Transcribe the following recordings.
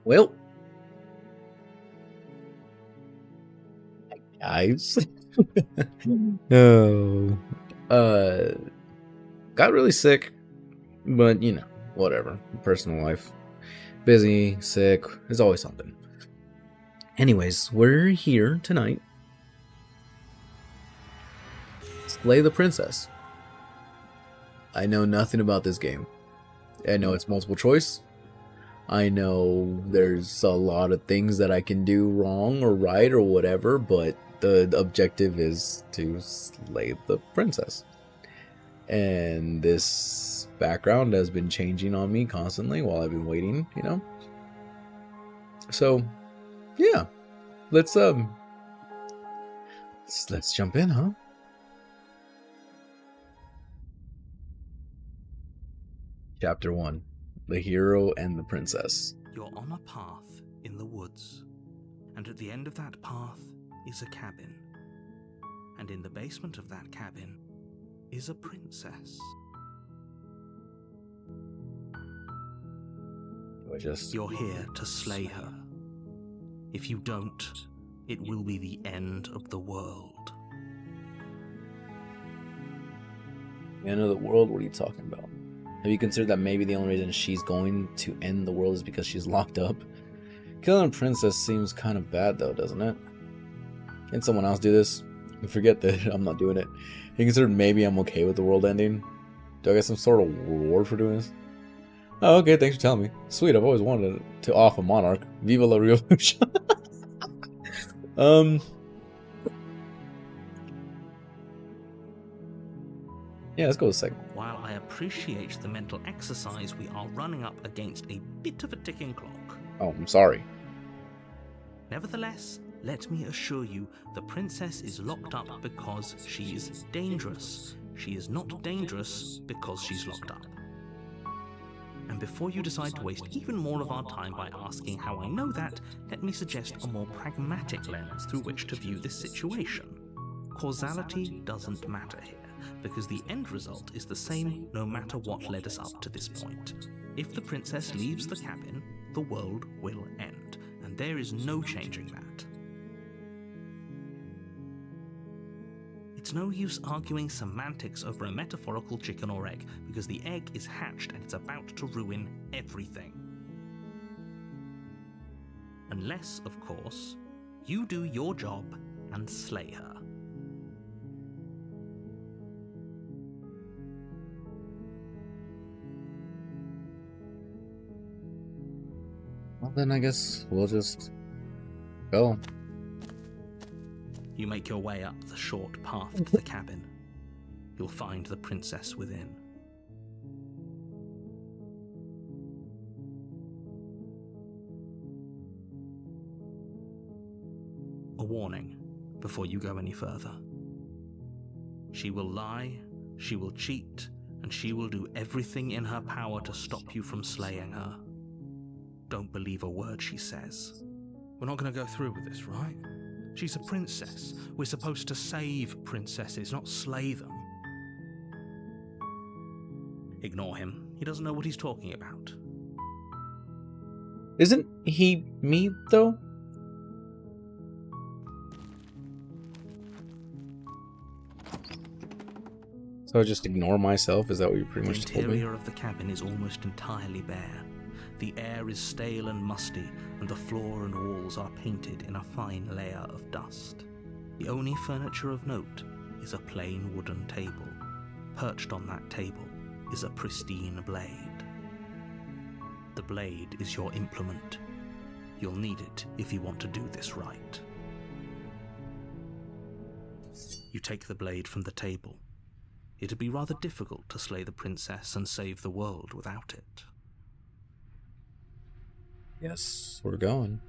Well, guys. Oh, got really sick, but you know, whatever. Personal life, busy, sick. There's always something. Anyways, we're here tonight. Slay the princess. I know nothing about this game. I know it's multiple choice. I know there's a lot of things that I can do wrong or right or whatever, but the objective is to slay the princess. And this background has been changing on me constantly while I've been waiting, you know? So, yeah. Let's jump in, huh? Chapter 1. The Hero and the Princess. You're on a path in the woods, and at the end of that path is a cabin. And in the basement of that cabin is a princess. You're here to slay her. If you don't, it will be the end of the world. The end of the world? What are you talking about? Have you considered that maybe the only reason she's going to end the world is because she's locked up? Killing a princess seems kind of bad though, doesn't it? Can someone else do this? And forget that I'm not doing it. You consider maybe I'm okay with the world ending? Do I get some sort of reward for doing this? Oh, okay, thanks for telling me. Sweet, I've always wanted to off a monarch. Viva la revolution. Yeah, let's go with second. While I appreciate the mental exercise, we are running up against a bit of a ticking clock. Oh, I'm sorry. Nevertheless, let me assure you, the princess is locked up because she is dangerous. She is not dangerous because she's locked up. And before you decide to waste even more of our time by asking how I know that, let me suggest a more pragmatic lens through which to view this situation. Causality doesn't matter here, because the end result is the same no matter what led us up to this point. If the princess leaves the cabin, the world will end, and there is no changing that. It's no use arguing semantics over a metaphorical chicken or egg, because the egg is hatched and it's about to ruin everything. Unless, of course, you do your job and slay her. Well, then I guess we'll just go. You make your way up the short path to the cabin. You'll find the princess within. A warning before you go any further. She will lie, she will cheat, and she will do everything in her power to stop you from slaying her. Don't believe a word she says. We're not going to go through with this, right? She's a princess. We're supposed to save princesses, not slay them. Ignore him. He doesn't know what he's talking about. Isn't he me, though? So I just ignore myself? Is that what you pretty much told me? The interior of the cabin is almost entirely bare. The air is stale and musty, and the floor and walls are painted in a fine layer of dust. The only furniture of note is a plain wooden table. Perched on that table is a pristine blade. The blade is your implement. You'll need it if you want to do this right. You take the blade from the table. It'd be rather difficult to slay the princess and save the world without it. Yes, we're going.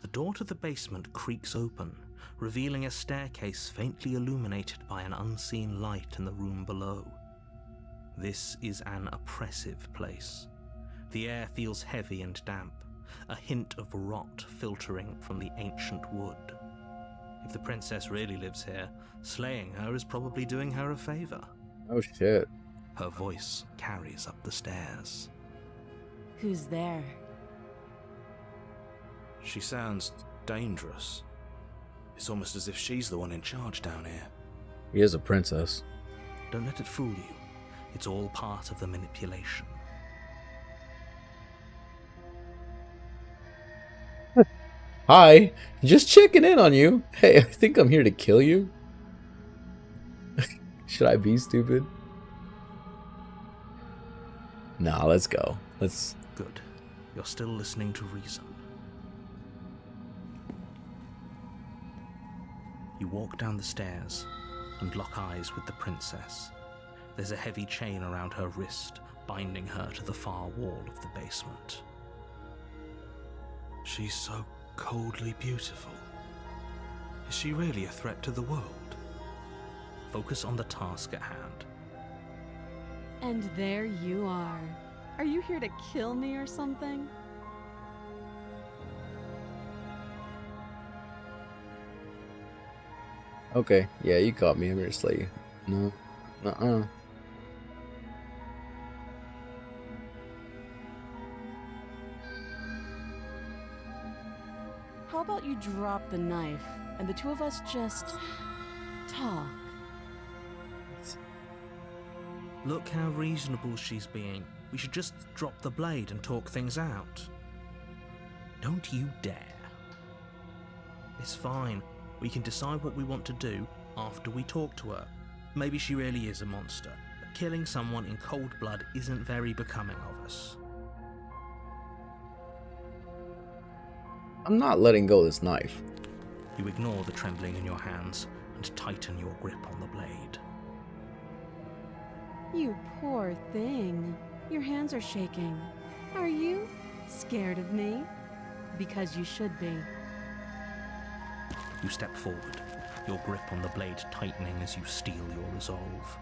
The door to the basement creaks open, revealing a staircase faintly illuminated by an unseen light in the room below. This is an oppressive place. The air feels heavy and damp, a hint of rot filtering from the ancient wood. If the princess really lives here, slaying her is probably doing her a favor. Oh shit. Her voice carries up the stairs. Who's there? She sounds dangerous. It's almost as if she's the one in charge down here. He is a princess. Don't let it fool you. It's all part of the manipulation. Hi, just checking in on you. Hey, I think I'm here to kill you. Should I be stupid? Nah, let's go. Let's. Good. You're still listening to reason. You walk down the stairs and lock eyes with the princess. There's a heavy chain around her wrist, binding her to the far wall of the basement. She's so coldly beautiful. Is she really a threat to the world? Focus on the task at hand. And there you are. Are you here to kill me or something? Okay, yeah, you caught me. I'm here to slay you. No. Nuh-uh. How about you drop the knife and the two of us just talk? Look how reasonable she's being. We should just drop the blade and talk things out. Don't you dare. It's fine. We can decide what we want to do after we talk to her. Maybe she really is a monster, but killing someone in cold blood isn't very becoming of us. I'm not letting go of this knife. You ignore the trembling in your hands and tighten your grip on the blade. You poor thing. Your hands are shaking. Are you scared of me? Because you should be. You step forward, your grip on the blade tightening as you steel your resolve.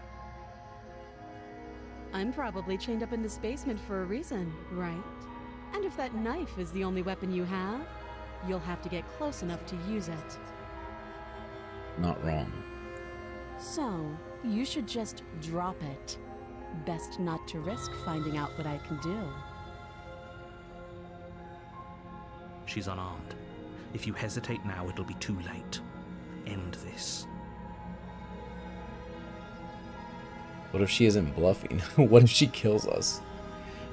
I'm probably chained up in this basement for a reason, right? And if that knife is the only weapon you have, you'll have to get close enough to use it. Not wrong. So, you should just drop it. Best not to risk finding out what I can do. She's unarmed. If you hesitate now, it'll be too late. End this. What if she isn't bluffing? What if she kills us?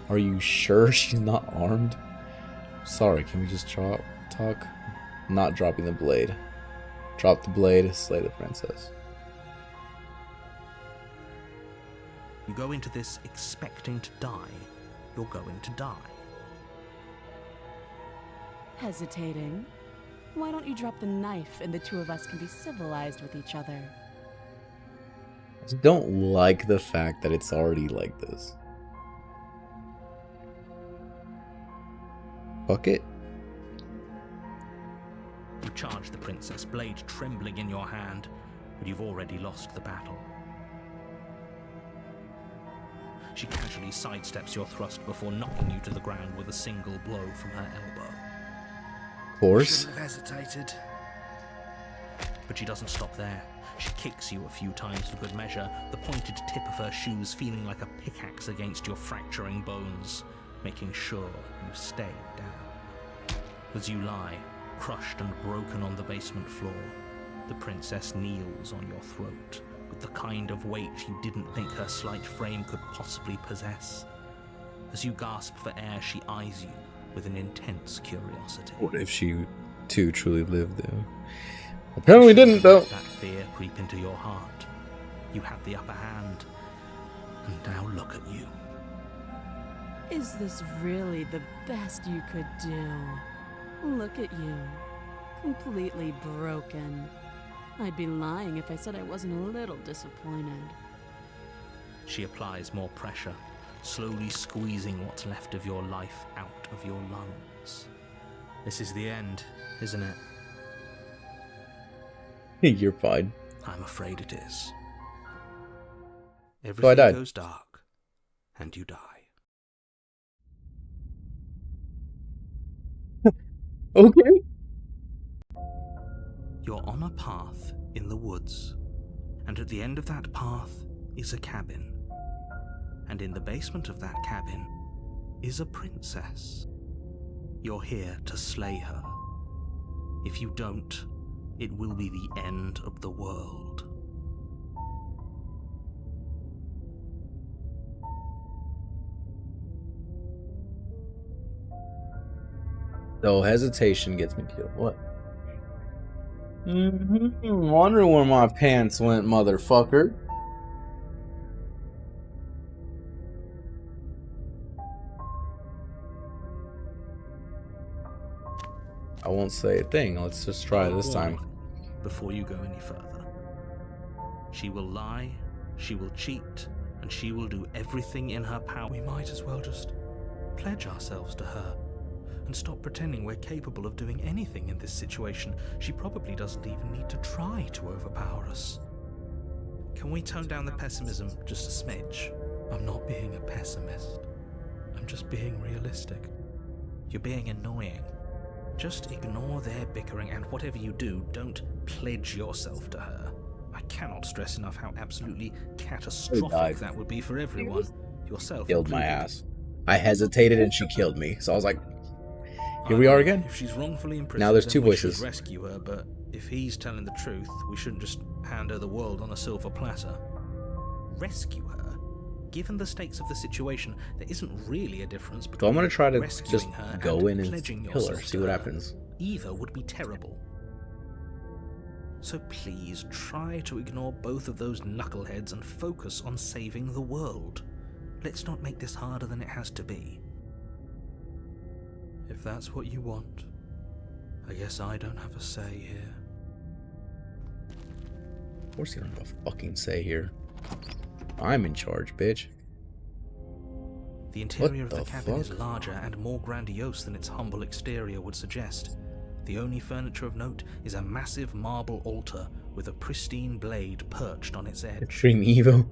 Are you sure she's not armed? Sorry, can we just talk? Not dropping the blade. Drop the blade, slay the princess. You go into this expecting to die, you're going to die. Hesitating? Why don't you drop the knife and the two of us can be civilized with each other? I just don't like the fact that it's already like this. Fuck it. You charge the princess, blade trembling in your hand, but you've already lost the battle. She casually sidesteps your thrust before knocking you to the ground with a single blow from her elbow. Of course. Shouldn't have hesitated. But she doesn't stop there. She kicks you a few times for good measure, the pointed tip of her shoes feeling like a pickaxe against your fracturing bones, making sure you stay down. As you lie, crushed and broken on the basement floor, the princess kneels on your throat with the kind of weight you didn't think her slight frame could possibly possess. As you gasp for air, she eyes you with an intense curiosity. What if she too truly lived though? Apparently didn't though. That fear creep into your heart. You had the upper hand, and now look at you. Is this really the best you could do? Look at you. Completely broken. I'd be lying if I said I wasn't a little disappointed. She applies more pressure, slowly squeezing what's left of your life out of your lungs. This is the end, isn't it? You're fine. I'm afraid it is. So I Everything died. goes dark, and you die. Okay. You're on a path in the woods, and at the end of that path is a cabin. And in the basement of that cabin is a princess. You're here to slay her. If you don't, it will be the end of the world. So hesitation gets me killed. What? Wonder where my pants went, motherfucker. I won't say a thing. Let's just try this time. Before you go any further, she will lie, she will cheat, and she will do everything in her power. We might as well just pledge ourselves to her and stop pretending we're capable of doing anything in this situation. She probably doesn't even need to try to overpower us. Can we tone down the pessimism just a smidge? I'm not being a pessimist. I'm just being realistic. You're being annoying. Just ignore their bickering, and whatever you do, don't pledge yourself to her. I cannot stress enough how absolutely catastrophic that would be for everyone. Yourself Killed my included. ass. I hesitated and she killed me. So I was like, here we are again. If she's wrongfully imprisoned, Now there's then two we should voices. rescue her, but if he's telling the truth, we shouldn't just hand her the world on a silver platter. Rescue her? Given the stakes of the situation, there isn't really a difference between So I'm gonna try to rescuing just her go in and pledging kill her, yourself see to what her. happens. Either would be terrible. So please try to ignore both of those knuckleheads and focus on saving the world. Let's not make this harder than it has to be. If that's what you want, I guess I don't have a say here. Of course you don't have a fucking say here. I'm in charge, bitch. The interior of What the the cabin is fuck? larger and more grandiose than its humble exterior would suggest. The only furniture of note is a massive marble altar with a pristine blade perched on its edge. Extreme evil.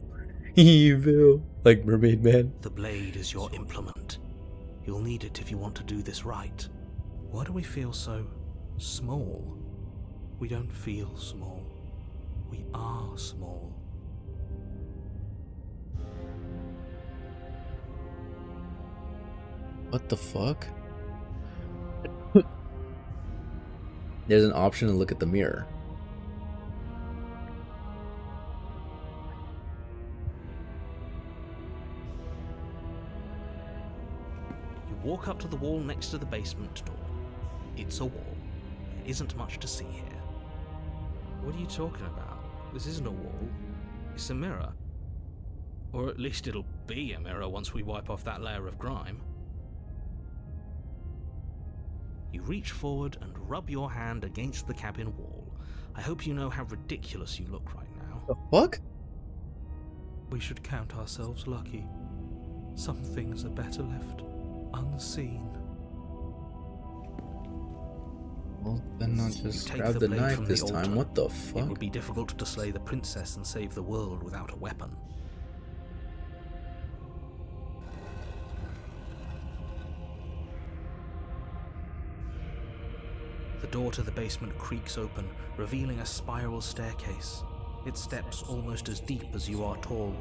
Evil. Like Mermaid Man. The blade is your implement. You'll need it if you want to do this right. Why do we feel so small? We don't feel small. We are small. What the fuck? There's an option to look at the mirror. You walk up to the wall next to the basement door. It's a wall. There isn't much to see here. What are you talking about? This isn't a wall. It's a mirror. Or at least it'll be a mirror once we wipe off that layer of grime. You reach forward and rub your hand against the cabin wall. I hope you know how ridiculous you look right now. The fuck? We should count ourselves lucky. Some things are better left unseen. Well, then I'll You just take grab the the blade knife from the this time. altar. What the It fuck? would be difficult to slay the princess and save the world without a weapon. The door to the basement creaks open, revealing a spiral staircase. Its steps almost as deep as you are tall.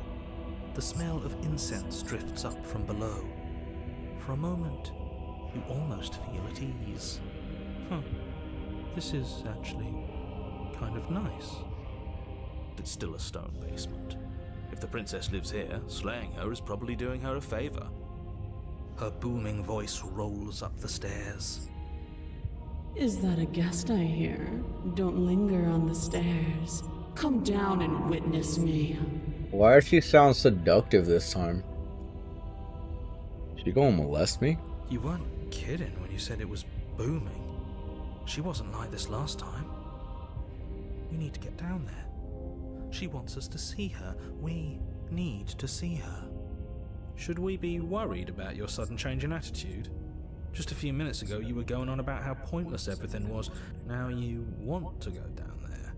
The smell of incense drifts up from below. For a moment, you almost feel at ease. This is actually kind of nice. It's still a stone basement. If the princess lives here, slaying her is probably doing her a favor. Her booming voice rolls up the stairs. Is that a guest I hear? Don't linger on the stairs. Come down and witness me. Why does she sound seductive this time? She gonna molest me? You weren't kidding when you said it was booming. She wasn't like this last time. We need to get down there. She wants us to see her. We need to see her. Should we be worried about your sudden change in attitude? Just a few minutes ago you were going on about how pointless everything was. Now you want to go down there.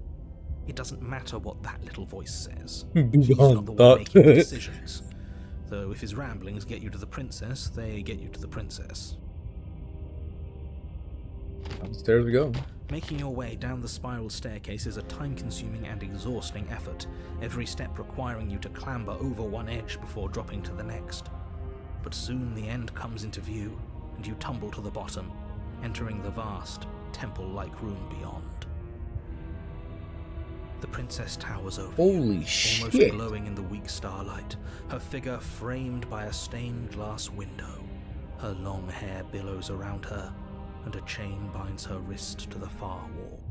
It doesn't matter what that little voice says. He's not the one making the decisions. Though if his ramblings get you to the princess, they get you to the princess. Downstairs we go. Making your way down the spiral staircase is a time-consuming and exhausting effort, every step requiring you to clamber over one edge before dropping to the next. But soon the end comes into view, and you tumble to the bottom, entering the vast, temple-like room beyond. The princess towers over Holy you, shit. almost glowing in the weak starlight, her figure framed by a stained glass window. Her long hair billows around her, and a chain binds her wrist to the far wall.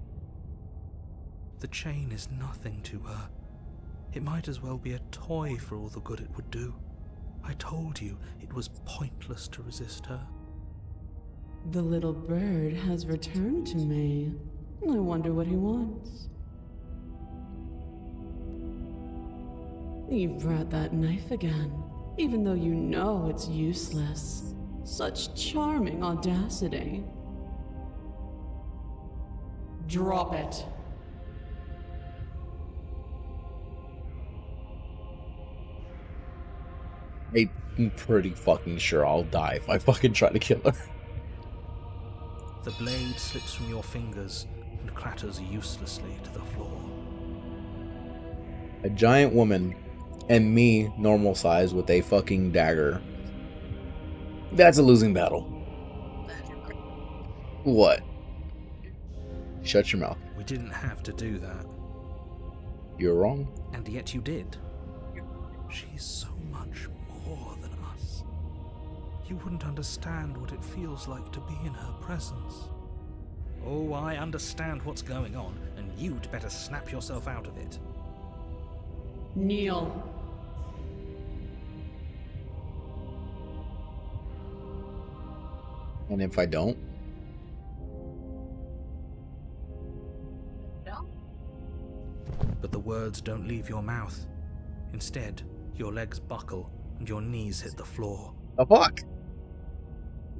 The chain is nothing to her. It might as well be a toy for all the good it would do. I told you it was pointless to resist her. The little bird has returned to me. I wonder what he wants. You've brought that knife again, even though you know it's useless. Such charming audacity. Drop it. I'm pretty fucking sure I'll die if I fucking try to kill her. The blade slips from your fingers and clatters uselessly to the floor. A giant woman and me normal size with a fucking dagger. That's a losing battle. What? Shut your mouth. We didn't have to do that. You're wrong. And yet you did. She's so much more than us. You wouldn't understand what it feels like to be in her presence. Oh, I understand what's going on, and you'd better snap yourself out of it. Kneel. And if I don't? But the words don't leave your mouth. Instead, your legs buckle and your knees hit the floor. The fuck?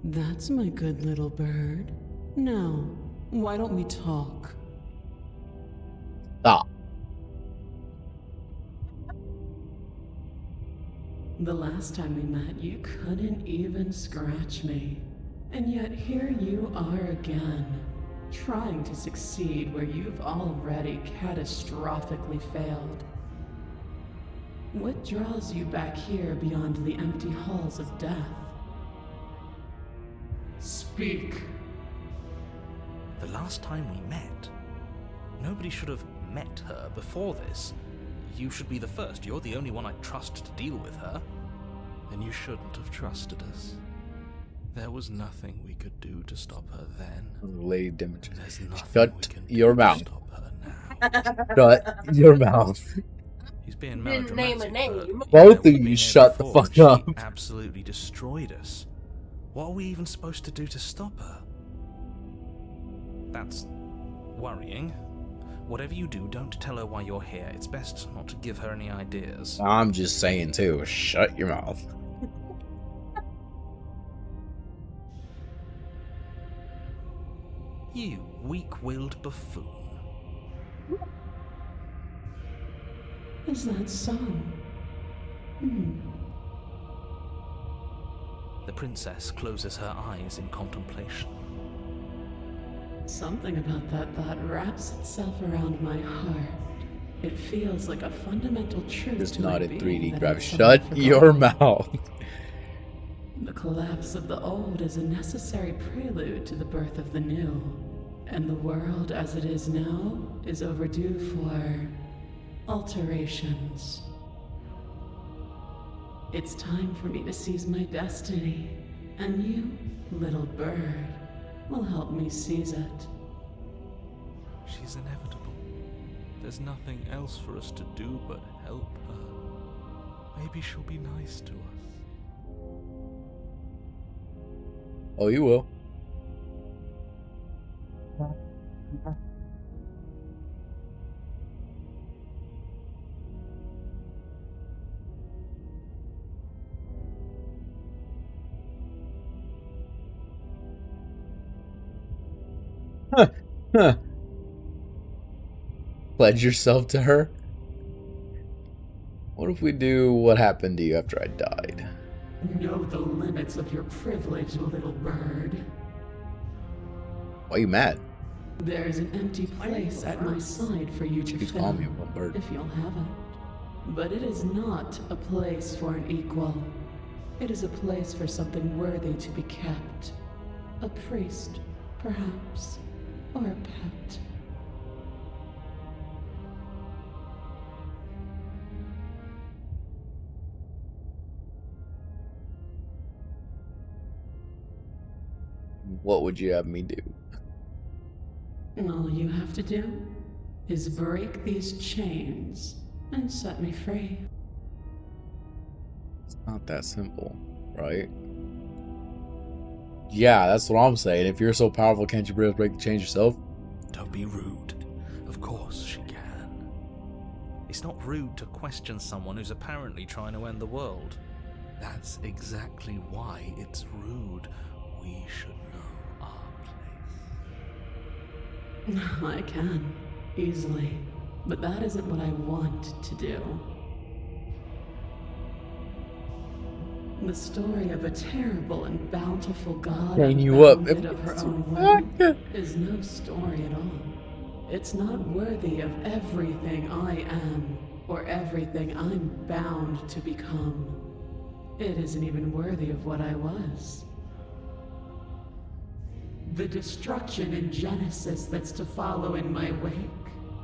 That's my good little bird. Now, why don't we talk? Stop. The last time we met, you couldn't even scratch me. And yet here you are again, trying to succeed where you've already catastrophically failed. What draws you back here beyond the empty halls of death? Speak. The last time we met, nobody should have met her before this. You should be the first. You're the only one I trust to deal with her. Then you shouldn't have trusted us. There was nothing we could do to stop her then. Lady Dimage. There's nothing we Shut can do your to mouth. stop her now. Shut your mouth. He's being Didn't name a melodramatic, name. but Both of we've you been here shut the before. fuck She up. absolutely destroyed us. What are we even supposed to do to stop her? That's worrying. Whatever you do, don't tell her why you're here. It's best not to give her any ideas. I'm just saying too. Shut your mouth. You weak-willed buffoon. Is that so? The princess closes her eyes in contemplation. Something about that thought wraps itself around my heart. It feels like a fundamental truth Just to my nodded being 3D that grab. I'd Shut somehow your forgotten. mouth. The collapse of the old is a necessary prelude to the birth of the new. And the world as it is now is overdue for alterations. It's time for me to seize my destiny, and you, little bird, will help me seize it. She's inevitable. There's nothing else for us to do but help her. Maybe she'll be nice to us. Oh, you will. Huh. Pledge yourself to her? What if we do what happened to you after I died? Know the limits of your privilege, little bird. Why are you mad? There's an empty place at my side for you to He's fill, calling me one bird. if you'll have it. But it is not a place for an equal. It is a place for something worthy to be kept. A priest, perhaps, or a pet. What would you have me do? All you have to do is break these chains and set me free. It's not that simple, right? Yeah, that's what I'm saying. If you're so powerful, can't you be able to break the chains yourself? Don't be rude. Of course she can. It's not rude to question someone who's apparently trying to end the world. That's exactly why it's rude. We should know our place. I can, easily. But that isn't what I want to do. The story of a terrible and bountiful god Hang you up. unbounded of her own will is no story at all. It's not worthy of everything I am, or everything I'm bound to become. It isn't even worthy of what I was. The destruction in Genesis that's to follow in my wake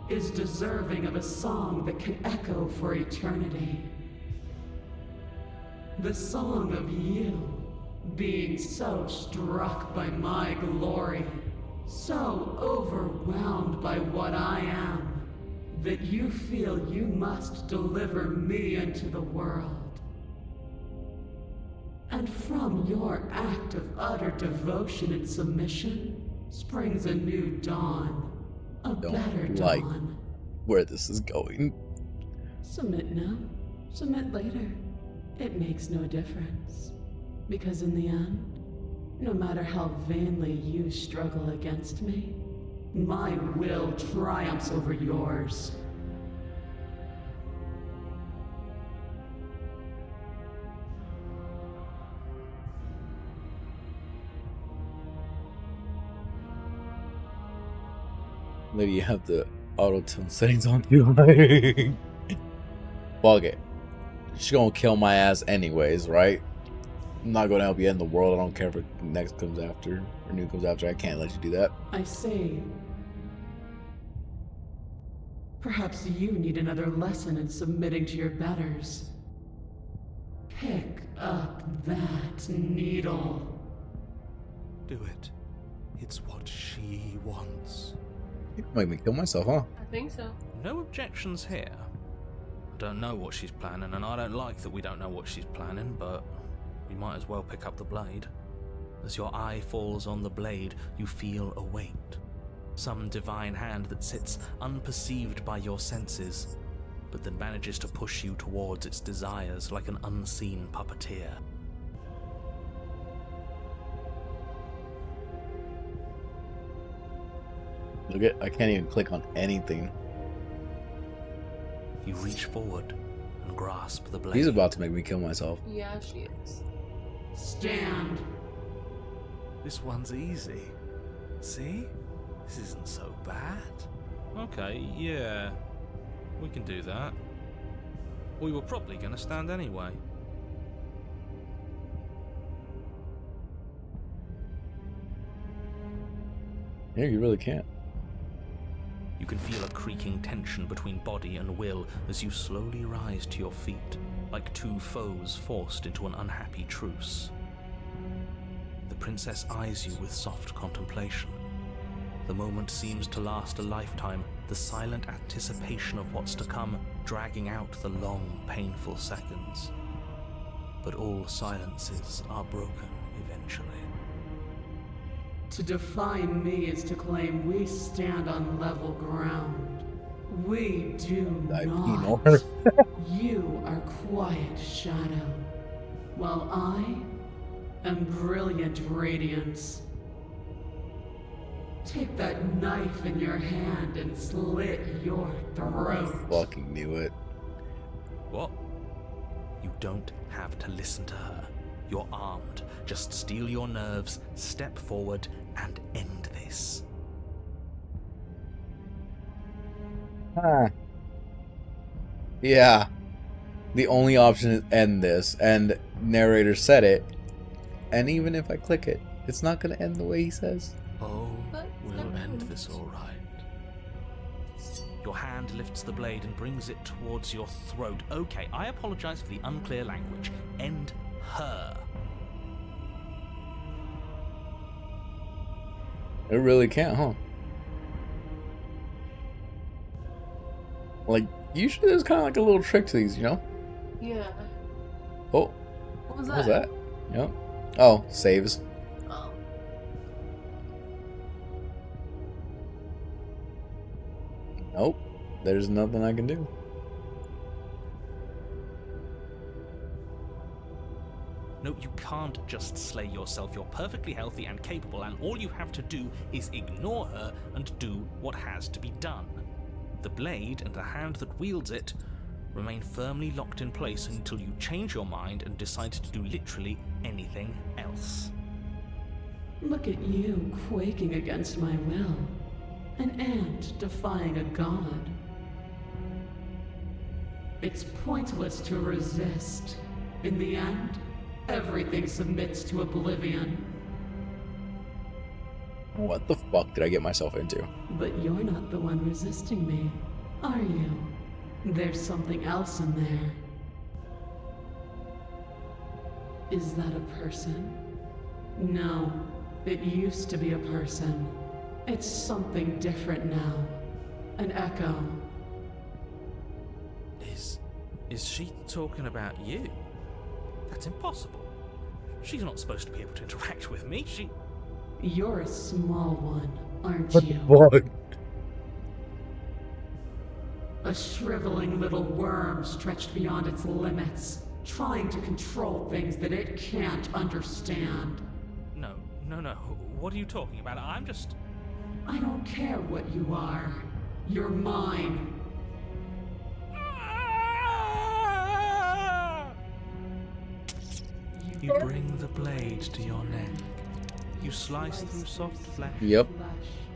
is deserving of a song that can echo for eternity. The song of you, being so struck by my glory, so overwhelmed by what I am, that you feel you must deliver me into the world. And from your act of utter devotion and submission springs a new dawn, a better like dawn. where this is going. Submit now, submit later. It makes no difference. Because in the end, no matter how vainly you struggle against me, my will triumphs over yours. Maybe you have the auto-tune settings on too. Fuck it. She's gonna kill my ass anyways, right? I'm not gonna help you end the world. I don't care if it next comes after or new comes after. I can't let you do that. I see. Perhaps you need another lesson in submitting to your betters. Pick up that needle. Do it. It's what she wants. You can make me kill myself, huh? I think so. No objections here. I don't know what she's planning, and I don't like that we don't know what she's planning, but we might as well pick up the blade. As your eye falls on the blade, you feel a weight. Some divine hand that sits unperceived by your senses, but that manages to push you towards its desires like an unseen puppeteer. Look at, I can't even click on anything. You reach forward and grasp the blade. He's about to make me kill myself. Yeah, she is. Stand. This one's easy. See? This isn't so bad. Okay, yeah. We can do that. We were probably going to stand anyway. Yeah, you really can't. You can feel a creaking tension between body and will as you slowly rise to your feet, like two foes forced into an unhappy truce. The princess eyes you with soft contemplation. The moment seems to last a lifetime, the silent anticipation of what's to come dragging out the long, painful seconds. But all silences are broken eventually. To define me is to claim we stand on level ground. We do I not. ignore. You are quiet shadow, while I am brilliant radiance. Take that knife in your hand and slit your throat. Fucking knew it. What? You don't have to listen to her. You're armed. Just steel your nerves, step forward, and end this. Huh. Yeah. The only option is end this, and narrator said it. And even if I click it, it's not gonna end the way he says. Oh, we'll end this all right. Your hand lifts the blade and brings it towards your throat. Okay, I apologize for the unclear language. End her. It really can't, huh? Like, usually there's kind of like a little trick to these, you know? Yeah. Oh, What was what was that? that? Yep. Oh, saves. Oh. Nope. There's nothing I can do. No, you can't just slay yourself. You're perfectly healthy and capable, and all you have to do is ignore her and do what has to be done. The blade and the hand that wields it remain firmly locked in place until you change your mind and decide to do literally anything else. Look at you quaking against my will. An ant defying a god. It's pointless to resist. In the end, everything submits to oblivion. What the fuck did I get myself into? But you're not the one resisting me, are you? There's something else in there. Is that a person? No, it used to be a person. It's something different now. An echo. Is she talking about you? That's impossible. She's not supposed to be able to interact with me. You're a small one, aren't What you? the fuck? A shriveling little worm stretched beyond its limits, trying to control things that it can't understand. No. What are you talking about? I don't care what you are. You're mine. You bring the blade to your neck. You slice through soft flesh, Yep.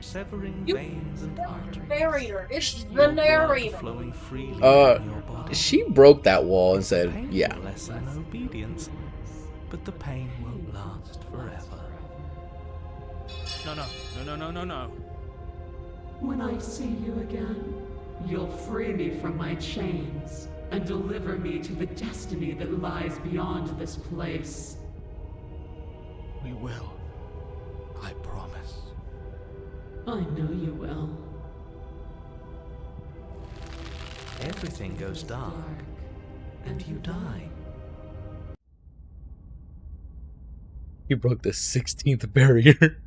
severing You- veins and arteries. Narrator. It's the Your blood narrator. flowing freely in your body. She broke that wall and It's a said, painful yeah. lesson in obedience, but the pain won't last forever. No. When I see you again, you'll free me from my chains and deliver me to the destiny that lies beyond this place. We will. I promise. I know you will. Everything goes dark, and you die. He broke the 16th barrier.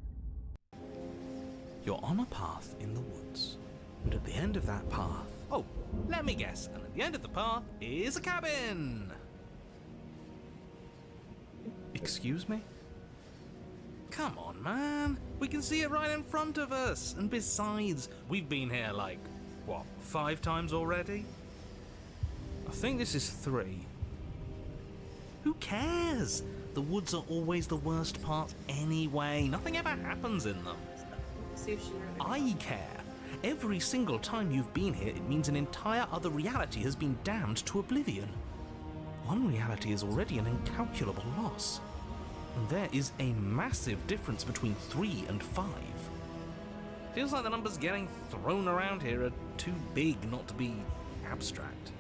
You're on a path in the woods, and at the end of that path... Oh, let me guess. And at the end of the path is a cabin! Excuse me? Come on, man. We can see it right in front of us. And besides, we've been here like, 5 times already? I think this is 3. Who cares? The woods are always the worst part anyway. Nothing ever happens in them. See if she I care. Every single time you've been here, it means an entire other reality has been damned to oblivion. One reality is already an incalculable loss. And there is a massive difference between 3 and 5. Feels like the numbers getting thrown around here are too big not to be abstract.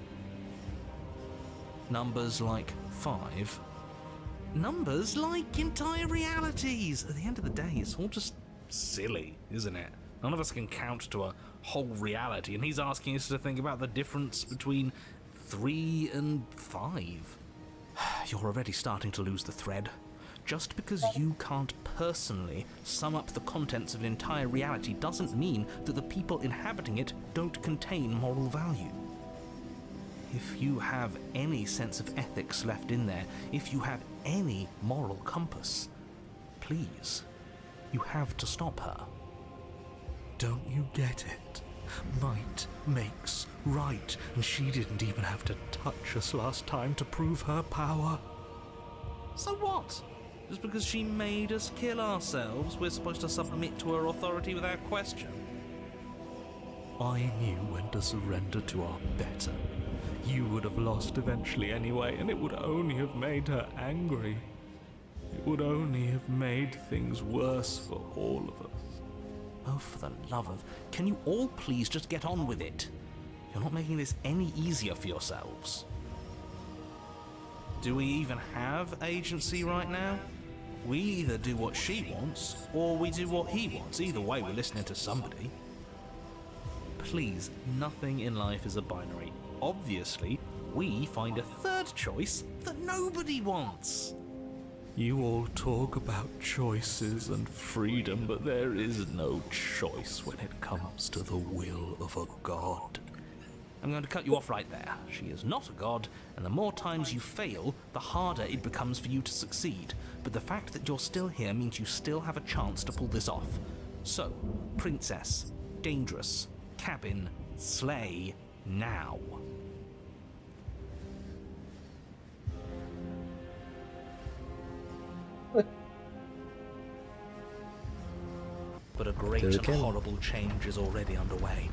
Numbers like 5. Numbers like entire realities. At the end of the day, it's all just silly, isn't it? None of us can count to a whole reality, and he's asking us to think about the difference between 3 and 5. You're already starting to lose the thread. Just because you can't personally sum up the contents of an entire reality doesn't mean that the people inhabiting it don't contain moral value. If you have any sense of ethics left in there, if you have any moral compass, please, you have to stop her. Don't you get it? Might makes right, and she didn't even have to touch us last time to prove her power. So what? Just because she made us kill ourselves, we're supposed to submit to her authority without question? I knew when to surrender to our better. You would have lost eventually anyway, and it would only have made her angry. It would only have made things worse for all of us. Oh, for the love of... Can you all please just get on with it? You're not making this any easier for yourselves. Do we even have agency right now? We either do what she wants, or we do what he wants. Either way, we're listening to somebody. Please, nothing in life is a binary. Obviously, we find a third choice that nobody wants. You all talk about choices and freedom, but there is no choice when it comes to the will of a god. I'm going to cut you off right there. She is not a god, and the more times you fail, the harder it becomes for you to succeed. But the fact that you're still here means you still have a chance to pull this off. So, princess, dangerous, cabin, slay, now. But a great and horrible change is already underway.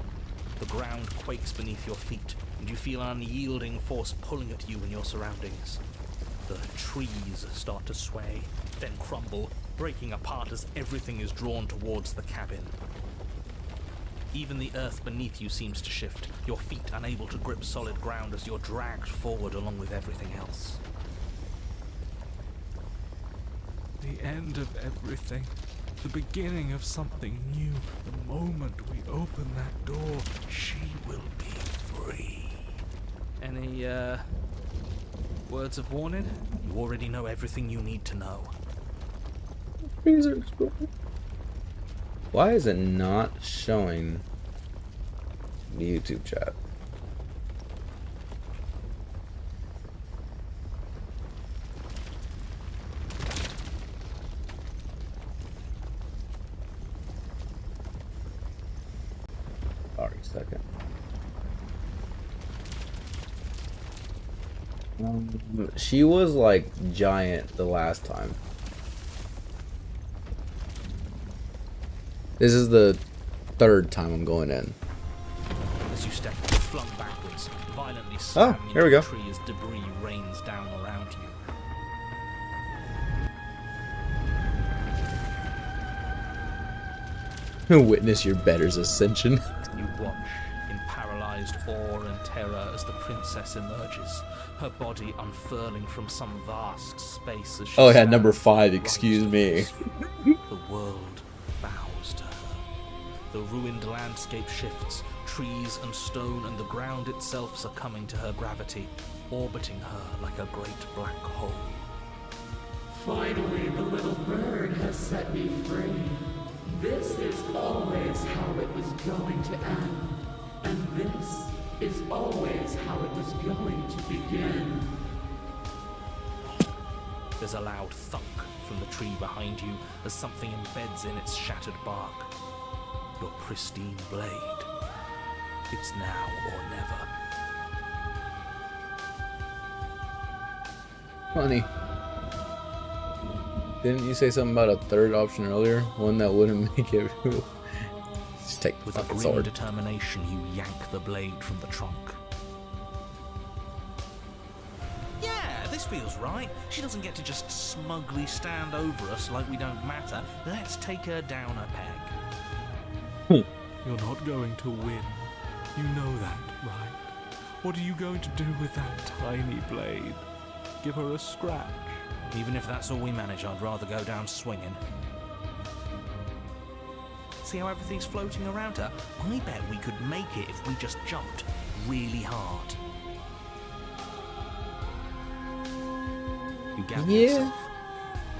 The ground quakes beneath your feet, and you feel an unyielding force pulling at you and your surroundings. The trees start to sway, then crumble, breaking apart as everything is drawn towards the cabin. Even the earth beneath you seems to shift, your feet unable to grip solid ground as you're dragged forward along with everything else. The end of everything. The beginning of something new. The moment we open that door, she will be free. Any, words of warning? You already know everything you need to know. Why is it not showing the YouTube chat? Sorry, second. She was like giant the last time. This is the third time I'm going in. As you step, flung backwards, violently slamming here we into go. the tree as debris rains down around you. Witness your better's ascension. You watch in paralyzed awe and terror as the princess emerges, her body unfurling from some vast space as she Oh yeah, number stands 5, right excuse before me. you. The world bows to her. The ruined landscape shifts, trees and stone and the ground itself succumbing to her gravity, orbiting her like a great black hole. Finally, the little bird has set me free. This is always how it was going to end. And this is always how it was going to begin. There's a loud thunk from the tree behind you as something embeds in its shattered bark. Your pristine blade. It's now or never. Funny. Didn't you say something about a third option earlier? One that wouldn't make it real? Just take the With a fucking grim sword. determination, you yank the blade from the trunk. Yeah, this feels right. She doesn't get to just smugly stand over us like we don't matter. Let's take her down a peg. You're not going to win. You know that, right? What are you going to do with that tiny blade? Give her a scratch? Even if that's all we manage, I'd rather go down swinging. See how everything's floating around her? I bet we could make it if we just jumped really hard. You gather yourself,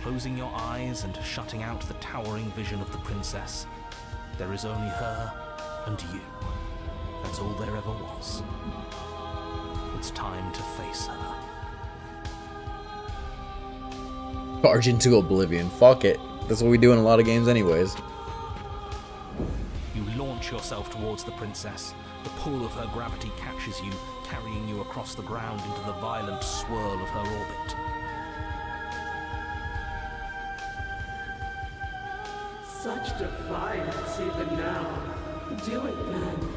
closing your eyes and shutting out the towering vision of the princess. There is only her and you. That's all there ever was. It's time to face her. Barge into oblivion. Fuck it. That's what we do in a lot of games anyways. You launch yourself towards the princess. The pull of her gravity catches you, carrying you across the ground into the violent swirl of her orbit. Such defiance even now. Do it then.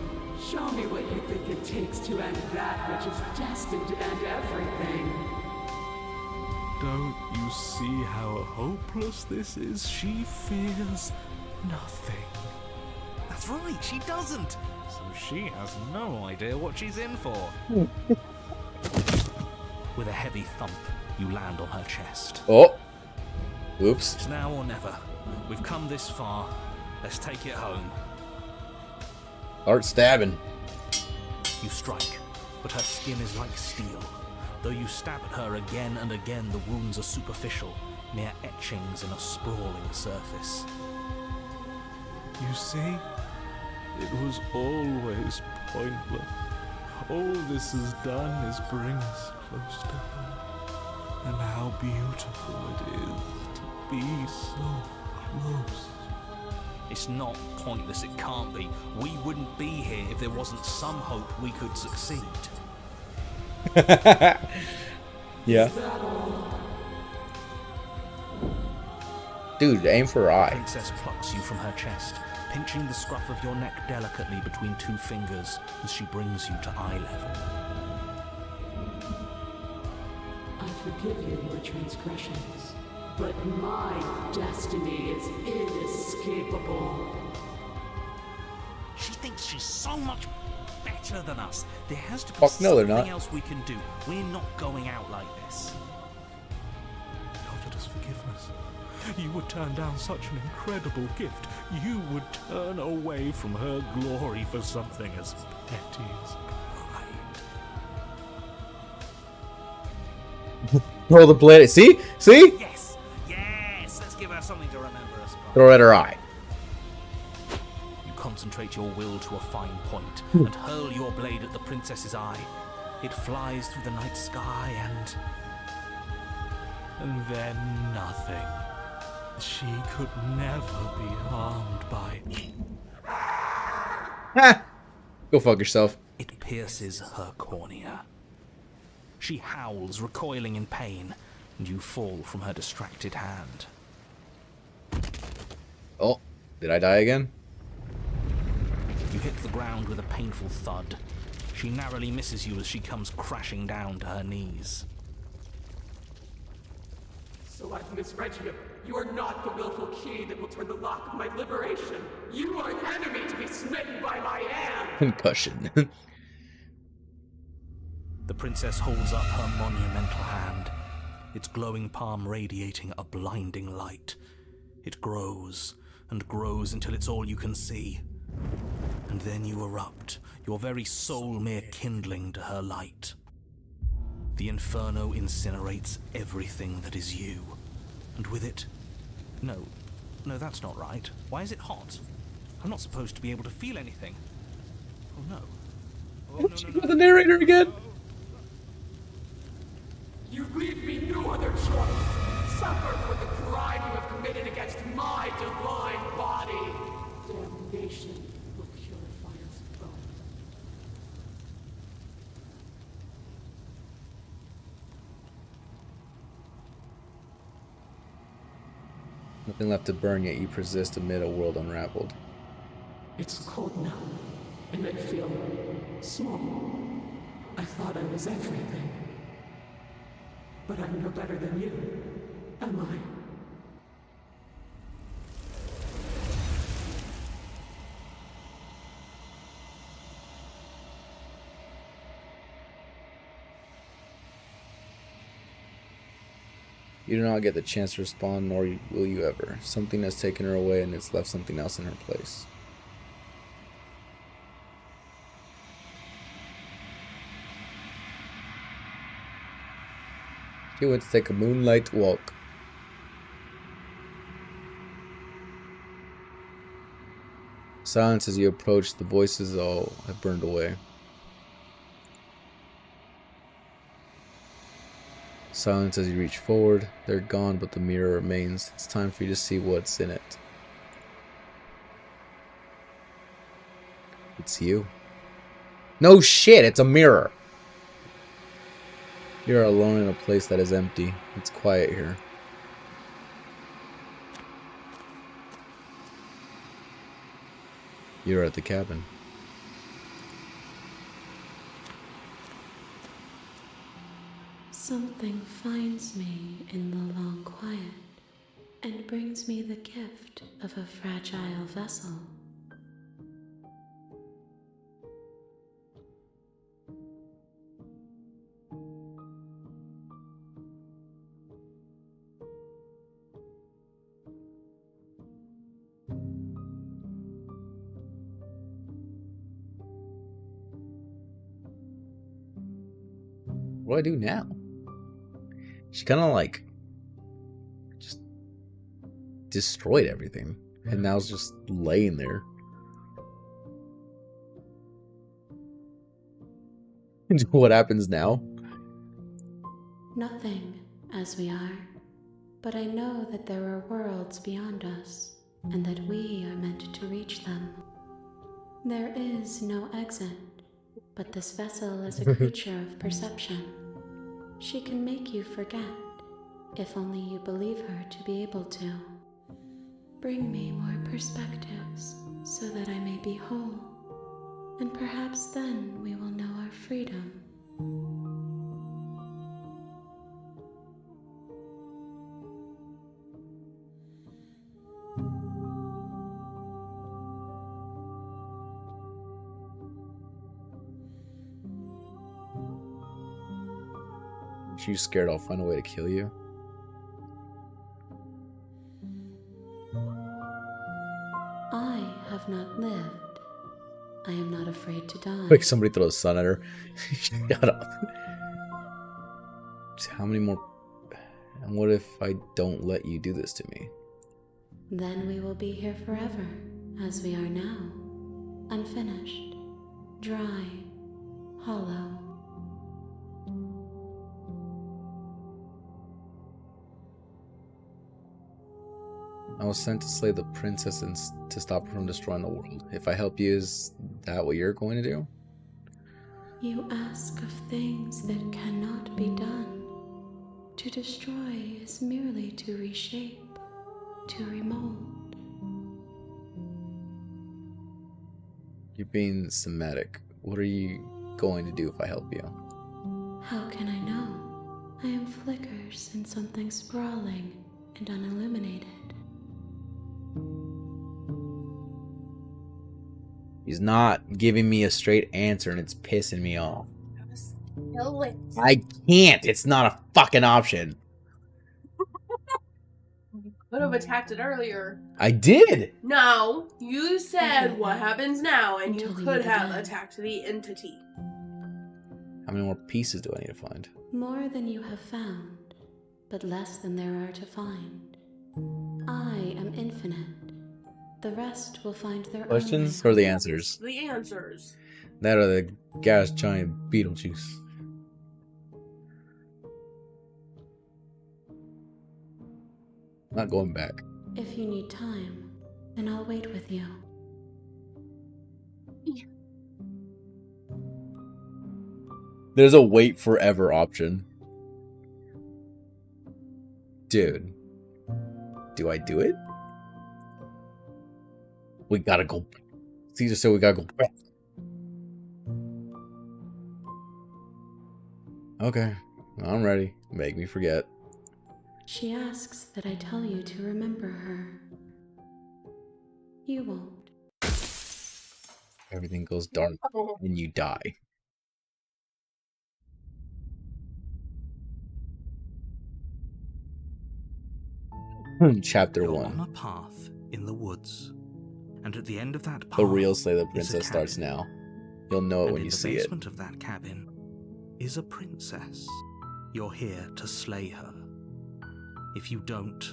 Show me what you think it takes to end that which is destined to end everything. Don't you see how hopeless this is? She fears nothing. That's right, she doesn't. So she has no idea what she's in for. With a heavy thump, you land on her chest. Oh. Oops. It's now or never. We've come this far. Let's take it home. Start stabbing. You strike, but her skin is like steel. Though you stab at her again and again, the wounds are superficial, mere etchings in a sprawling surface. You see? It was always pointless. All this has done is bring us close to her. And how beautiful it is to be so close. It's not pointless, it can't be. We wouldn't be here if there wasn't some hope we could succeed. Yeah. Dude, aim for her eye. Princess plucks you from her chest, pinching the scruff of your neck delicately between two fingers as she brings you to eye level. I forgive you your transgressions, but my destiny is inescapable. She thinks she's so much better than us. There has to be Fuck no, they're something not. else we can do. We're not going out like this. You offered us forgiveness. You would turn down such an incredible gift. You would turn away from her glory for something as petty as pride. Throw the blade. See? See? Yes, yes. Let's give her something to remember us by. Throw it at her eye. You concentrate your will to a fine point and hurl your blade at the princess's eye. It flies through the night sky And then nothing. She could never be harmed by... Ha! Go fuck yourself. it pierces her cornea. She howls, recoiling in pain, and you fall from her distracted hand. Oh, did I die again? You hit the ground with a painful thud. She narrowly misses you as she comes crashing down to her knees. So I've misread you. You are not the willful key that will turn the lock of my liberation. You are an enemy to be smitten by my hand. Concussion. The princess holds up her monumental hand, its glowing palm radiating a blinding light. It grows and grows until it's all you can see. And then you erupt, your very soul mere kindling to her light. The inferno incinerates everything that is you. And with it... No, that's not right. Why is it hot? I'm not supposed to be able to feel anything. Oh no. Oh, no. The narrator again. You leave me no other choice. Suffer for the crime you have committed against my divine body. Damnation will purify us both. Nothing left to burn, yet you persist amid a world unraveled. It's cold now, and I feel small. I thought I was everything. But I'm no better than you, am I? You do not get the chance to respond, nor will you ever. Something has taken her away, and it's left something else in her place. She went to take a moonlight walk. Silence as you approach, the voices all have burned away. Silence as you reach forward. They're gone, but the mirror remains. It's time for you to see what's in it. It's you. No shit, it's a mirror. You're alone in a place that is empty. It's quiet here. You're at the cabin. something finds me in the long quiet and brings me the gift of a fragile vessel. What do I do now? She kind of like just destroyed everything, and now it's just laying there. What happens now? Nothing, as we are, but I know that there are worlds beyond us, and that we are meant to reach them. There is no exit, but this vessel is a creature of perception. She can make you forget, if only you believe her to be able to. Bring me more perspectives, so that I may be whole, and perhaps then we will know our freedom. If you're scared, I'll find a way to kill you. I have not lived. I am not afraid to die. Like somebody throw a sun at her. Shut up. How many more? And what if I don't let you do this to me? Then we will be here forever, as we are now. Unfinished, dry, hollow. I was sent to slay the princess and to stop her from destroying the world. If I help you, is that what you're going to do? You ask of things that cannot be done. To destroy is merely to reshape, to remold. You're being somatic. What are you going to do if I help you? How can I know? I am flickers in something sprawling and unilluminated. He's not giving me a straight answer, and it's pissing me off. Kill it. I can't. It's not a fucking option. You could have attacked it earlier. I did. No, you said Okay. what happens now, and you Until we could meet have again. attacked the entity. How many more pieces do I need to find? More than you have found, but less than there are to find. I am infinite. The rest will find their Questions own or the answers? The answers. That or the gas giant Beetlejuice. Not going back. If you need time, then I'll wait with you. There's a wait forever option. Dude. Do I do it? We gotta go. Caesar said we gotta go back. Okay. I'm ready. Make me forget. She asks that I tell you to remember her. You won't. Everything goes dark and you die. Chapter You're 1. on a path in the woods, and at the end of that path, The real Slay the is a Princess starts cabin. now. You'll know it And when in you the see it. basement of that cabin is a princess. You're here to slay her. If you don't,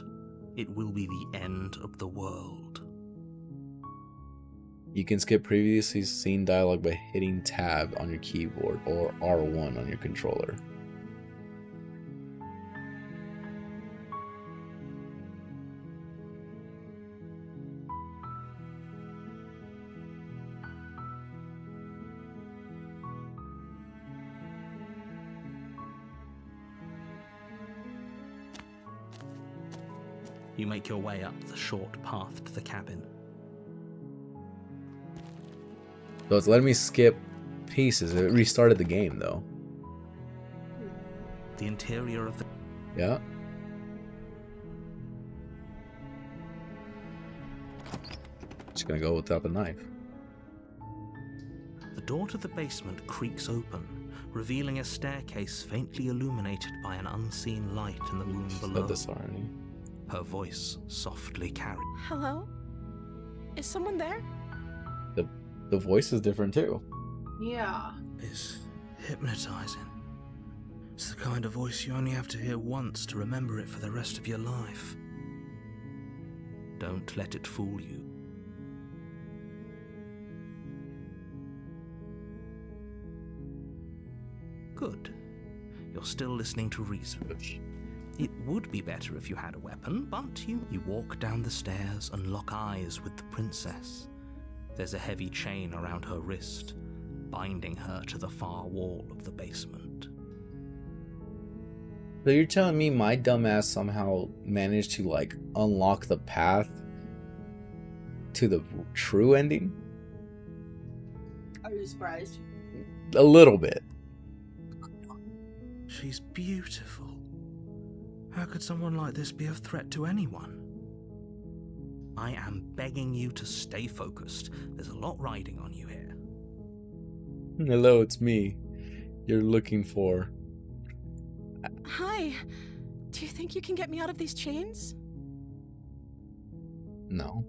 it will be the end of the world. You can skip previously seen dialogue by hitting tab on your keyboard or R1 on your controller. You make your way up the short path to the cabin. So it's letting me skip pieces. It restarted the game though. The interior of the Yeah. Just gonna go without the knife. The door to the basement creaks open, revealing a staircase faintly illuminated by an unseen light in the room below. Said this already. Her voice softly carried. Hello? Is someone there? The voice is different too. Yeah. Is hypnotizing. It's the kind of voice you only have to hear once to remember it for the rest of your life. Don't let it fool you. Good. You're still listening to reason. It would be better if you had a weapon, but you walk down the stairs and lock eyes with the princess. There's a heavy chain around her wrist, binding her to the far wall of the basement. So you're telling me my dumbass somehow managed to like unlock the path to the true ending? Are you surprised? A little bit. She's beautiful. How could someone like this be a threat to anyone? I am begging you to stay focused. There's a lot riding on you here. Hello, it's me. You're looking for. Hi. Do you think you can get me out of these chains? No.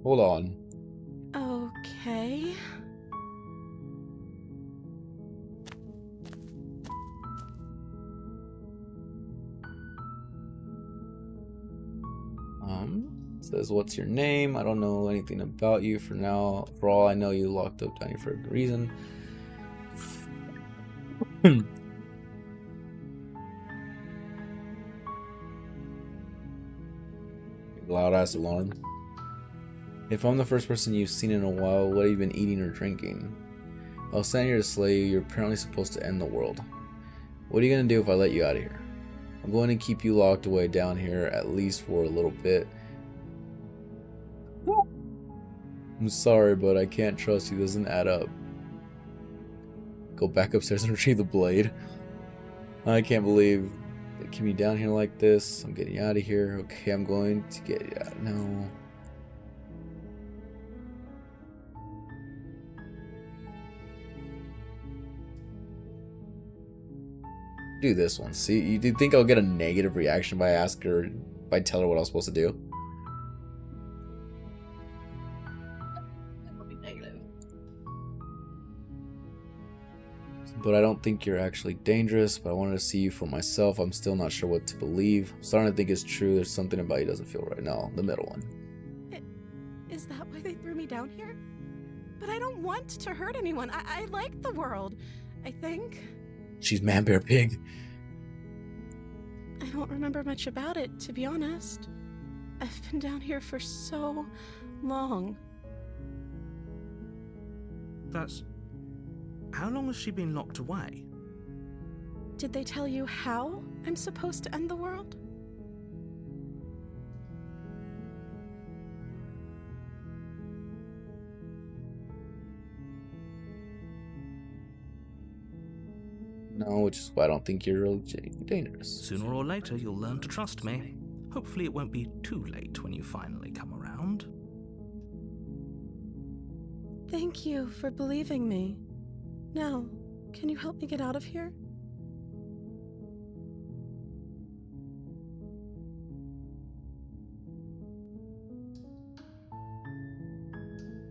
Hold on. Okay. Says, what's your name? I don't know anything about you for now. For all I know, you locked up down here for a good reason. Loud ass alarm. If I'm the first person you've seen in a while, what have you been eating or drinking? I was sent here to slay you. You're apparently supposed to end the world. What are you gonna do if I let you out of here? I'm going to keep you locked away down here at least for a little bit. I'm sorry, but I can't trust you. It doesn't add up. Go back upstairs and retrieve the blade. I can't believe they keep me down here like this. I'm getting out of here. Okay, I'm going to get you out. No. Do this one. See, you do think I'll get a negative reaction by by tell her what I was supposed to do? But I don't think you're actually dangerous, but I wanted to see you for myself. I'm still not sure what to believe. I'm starting to think it's true. There's something about you doesn't feel right. No, the middle one. Is that why they threw me down here? But I don't want to hurt anyone. I like the world, I think. She's Man Bear Pig. I don't remember much about it, to be honest. I've been down here for so long. That's... How long has she been locked away? Did they tell you how I'm supposed to end the world? No, which is why I don't think you're really dangerous. Sooner or later, you'll learn to trust me. Hopefully it won't be too late when you finally come around. Thank you for believing me. Now, can you help me get out of here?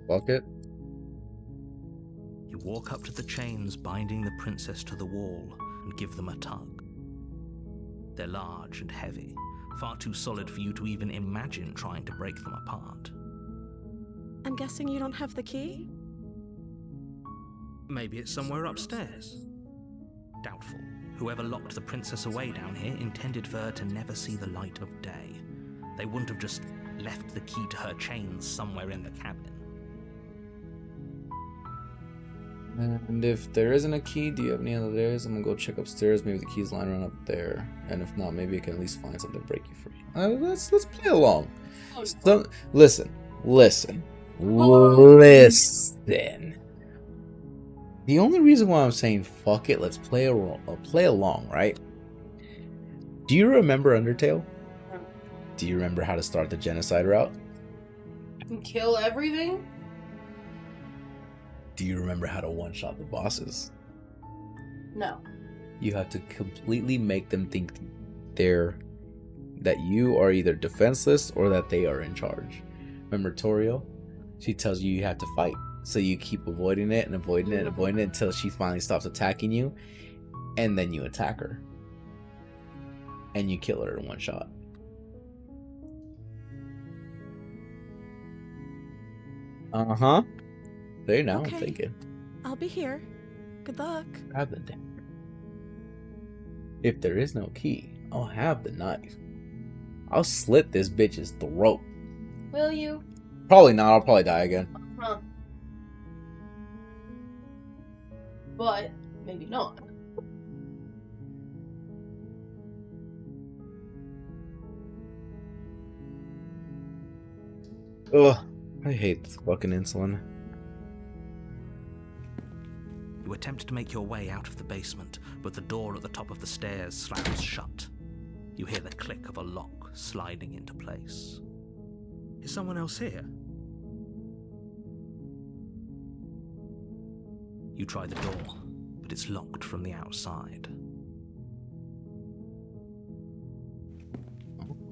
Bucket? You walk up to the chains binding the princess to the wall and give them a tug. They're large and heavy, far too solid for you to even imagine trying to break them apart. I'm guessing you don't have the key? Maybe it's somewhere upstairs. Doubtful. Whoever locked the princess away down here intended for her to never see the light of day. They wouldn't have just left the key to her chains somewhere in the cabin. And if there isn't a key, do you have any other days? I'm gonna go check upstairs. Maybe the key's lying around up there. And if not, maybe I can at least find something to break you free. Let's play along. So, listen. The only reason why I'm saying fuck it, let's play along, right? Do you remember Undertale? Do you remember how to start the genocide route? Kill everything? Do you remember how to one-shot the bosses? No. You have to completely make them think that you are either defenseless or that they are in charge. Remember Torio? She tells you you have to fight. So you keep avoiding it and avoiding it and avoiding it until she finally stops attacking you. And then you attack her. And you kill her in one shot. Uh-huh. There you now, Okay. I'm thinking. I'll be here. Good luck. Grab the damn. If there is no key, I'll have the knife. I'll slit this bitch's throat. Will you? Probably not, I'll probably die again. Huh. But maybe not. Ugh, I hate this fucking insulin. You attempt to make your way out of the basement, but the door at the top of the stairs slams shut. You hear the click of a lock sliding into place. Is someone else here? You try the door, but it's locked from the outside.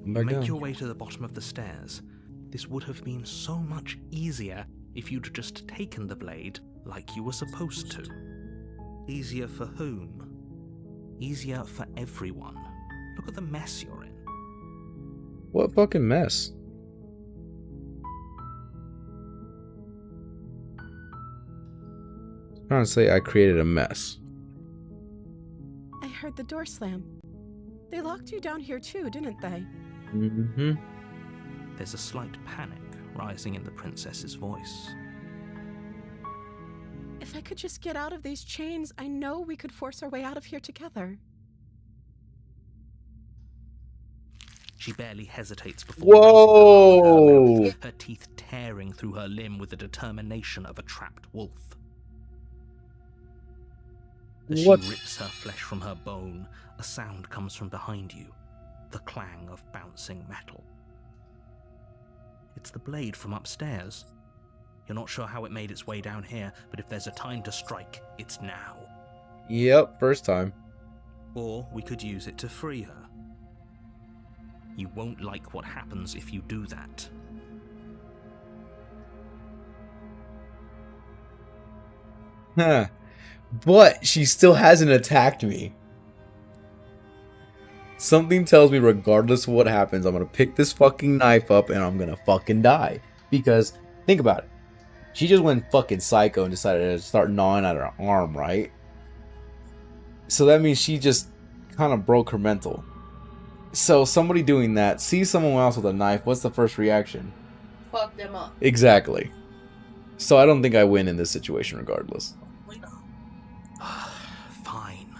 You make your way to the bottom of the stairs. This would have been so much easier if you'd just taken the blade like you were supposed to. Easier for whom? Easier for everyone. Look at the mess you're in. What fucking mess? I'm trying to say I created a mess. I heard the door slam. They locked you down here too, didn't they? Mm-hmm. There's a slight panic rising in the princess's voice. If I could just get out of these chains, I know we could force our way out of here together. She barely hesitates before raising her arm to her mouth, her teeth tearing through her limb with the determination of a trapped wolf. As she rips her flesh from her bone, a sound comes from behind you, the clang of bouncing metal. It's the blade from upstairs. You're not sure how it made its way down here, but if there's a time to strike, it's now. Yep, first time. Or we could use it to free her. You won't like what happens if you do that. Huh. But she still hasn't attacked me. Something tells me regardless of what happens, I'm gonna pick this fucking knife up and I'm gonna fucking die. Because, think about it. She just went fucking psycho and decided to start gnawing at her arm, right? So that means she just kind of broke her mental. So somebody doing that, sees someone else with a knife, what's the first reaction? Fuck them up. Exactly. So I don't think I win in this situation regardless. Fine.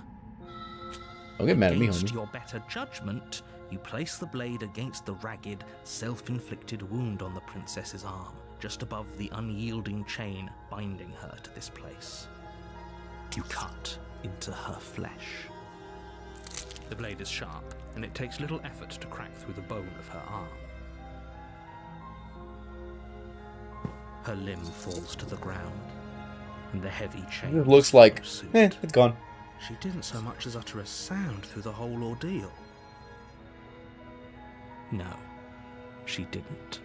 Don't get mad at me, Against homie. your better judgment, you place the blade against the ragged, self-inflicted wound on the princess's arm, just above the unyielding chain binding her to this place. You cut into her flesh. The blade is sharp, and it takes little effort to crack through the bone of her arm. Her limb falls to the ground, and the heavy chain It looks like, suit. it's gone. She didn't so much as utter a sound through the whole ordeal. No, she didn't.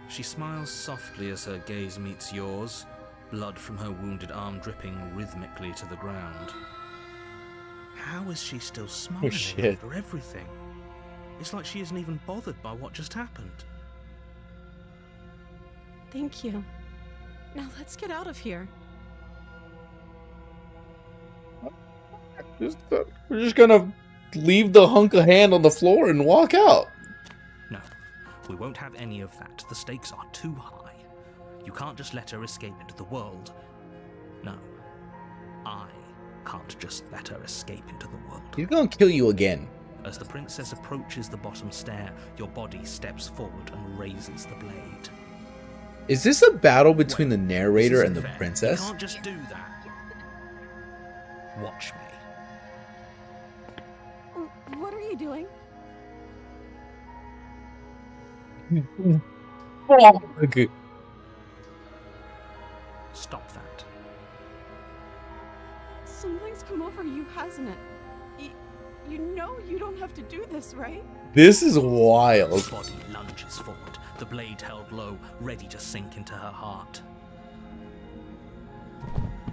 She smiles softly as her gaze meets yours, blood from her wounded arm dripping rhythmically to the ground. How is she still smiling shit. after everything? It's like she isn't even bothered by what just happened. Thank you. Now let's get out of here. We're just gonna leave the hunk of hand on the floor and walk out. No, we won't have any of that. The stakes are too high. You can't just let her escape into the world. No, I can't just let her escape into the world. He's gonna kill you again. As the princess approaches the bottom stair, your body steps forward and raises the blade. Is this a battle between the This narrator isn't and the fair. princess? You can't just do that. Watch me. What are you doing? Okay. Stop that. Something's come over you, hasn't it? You know you don't have to do this, right? This is wild. The body lunges forward, the blade held low, ready to sink into her heart.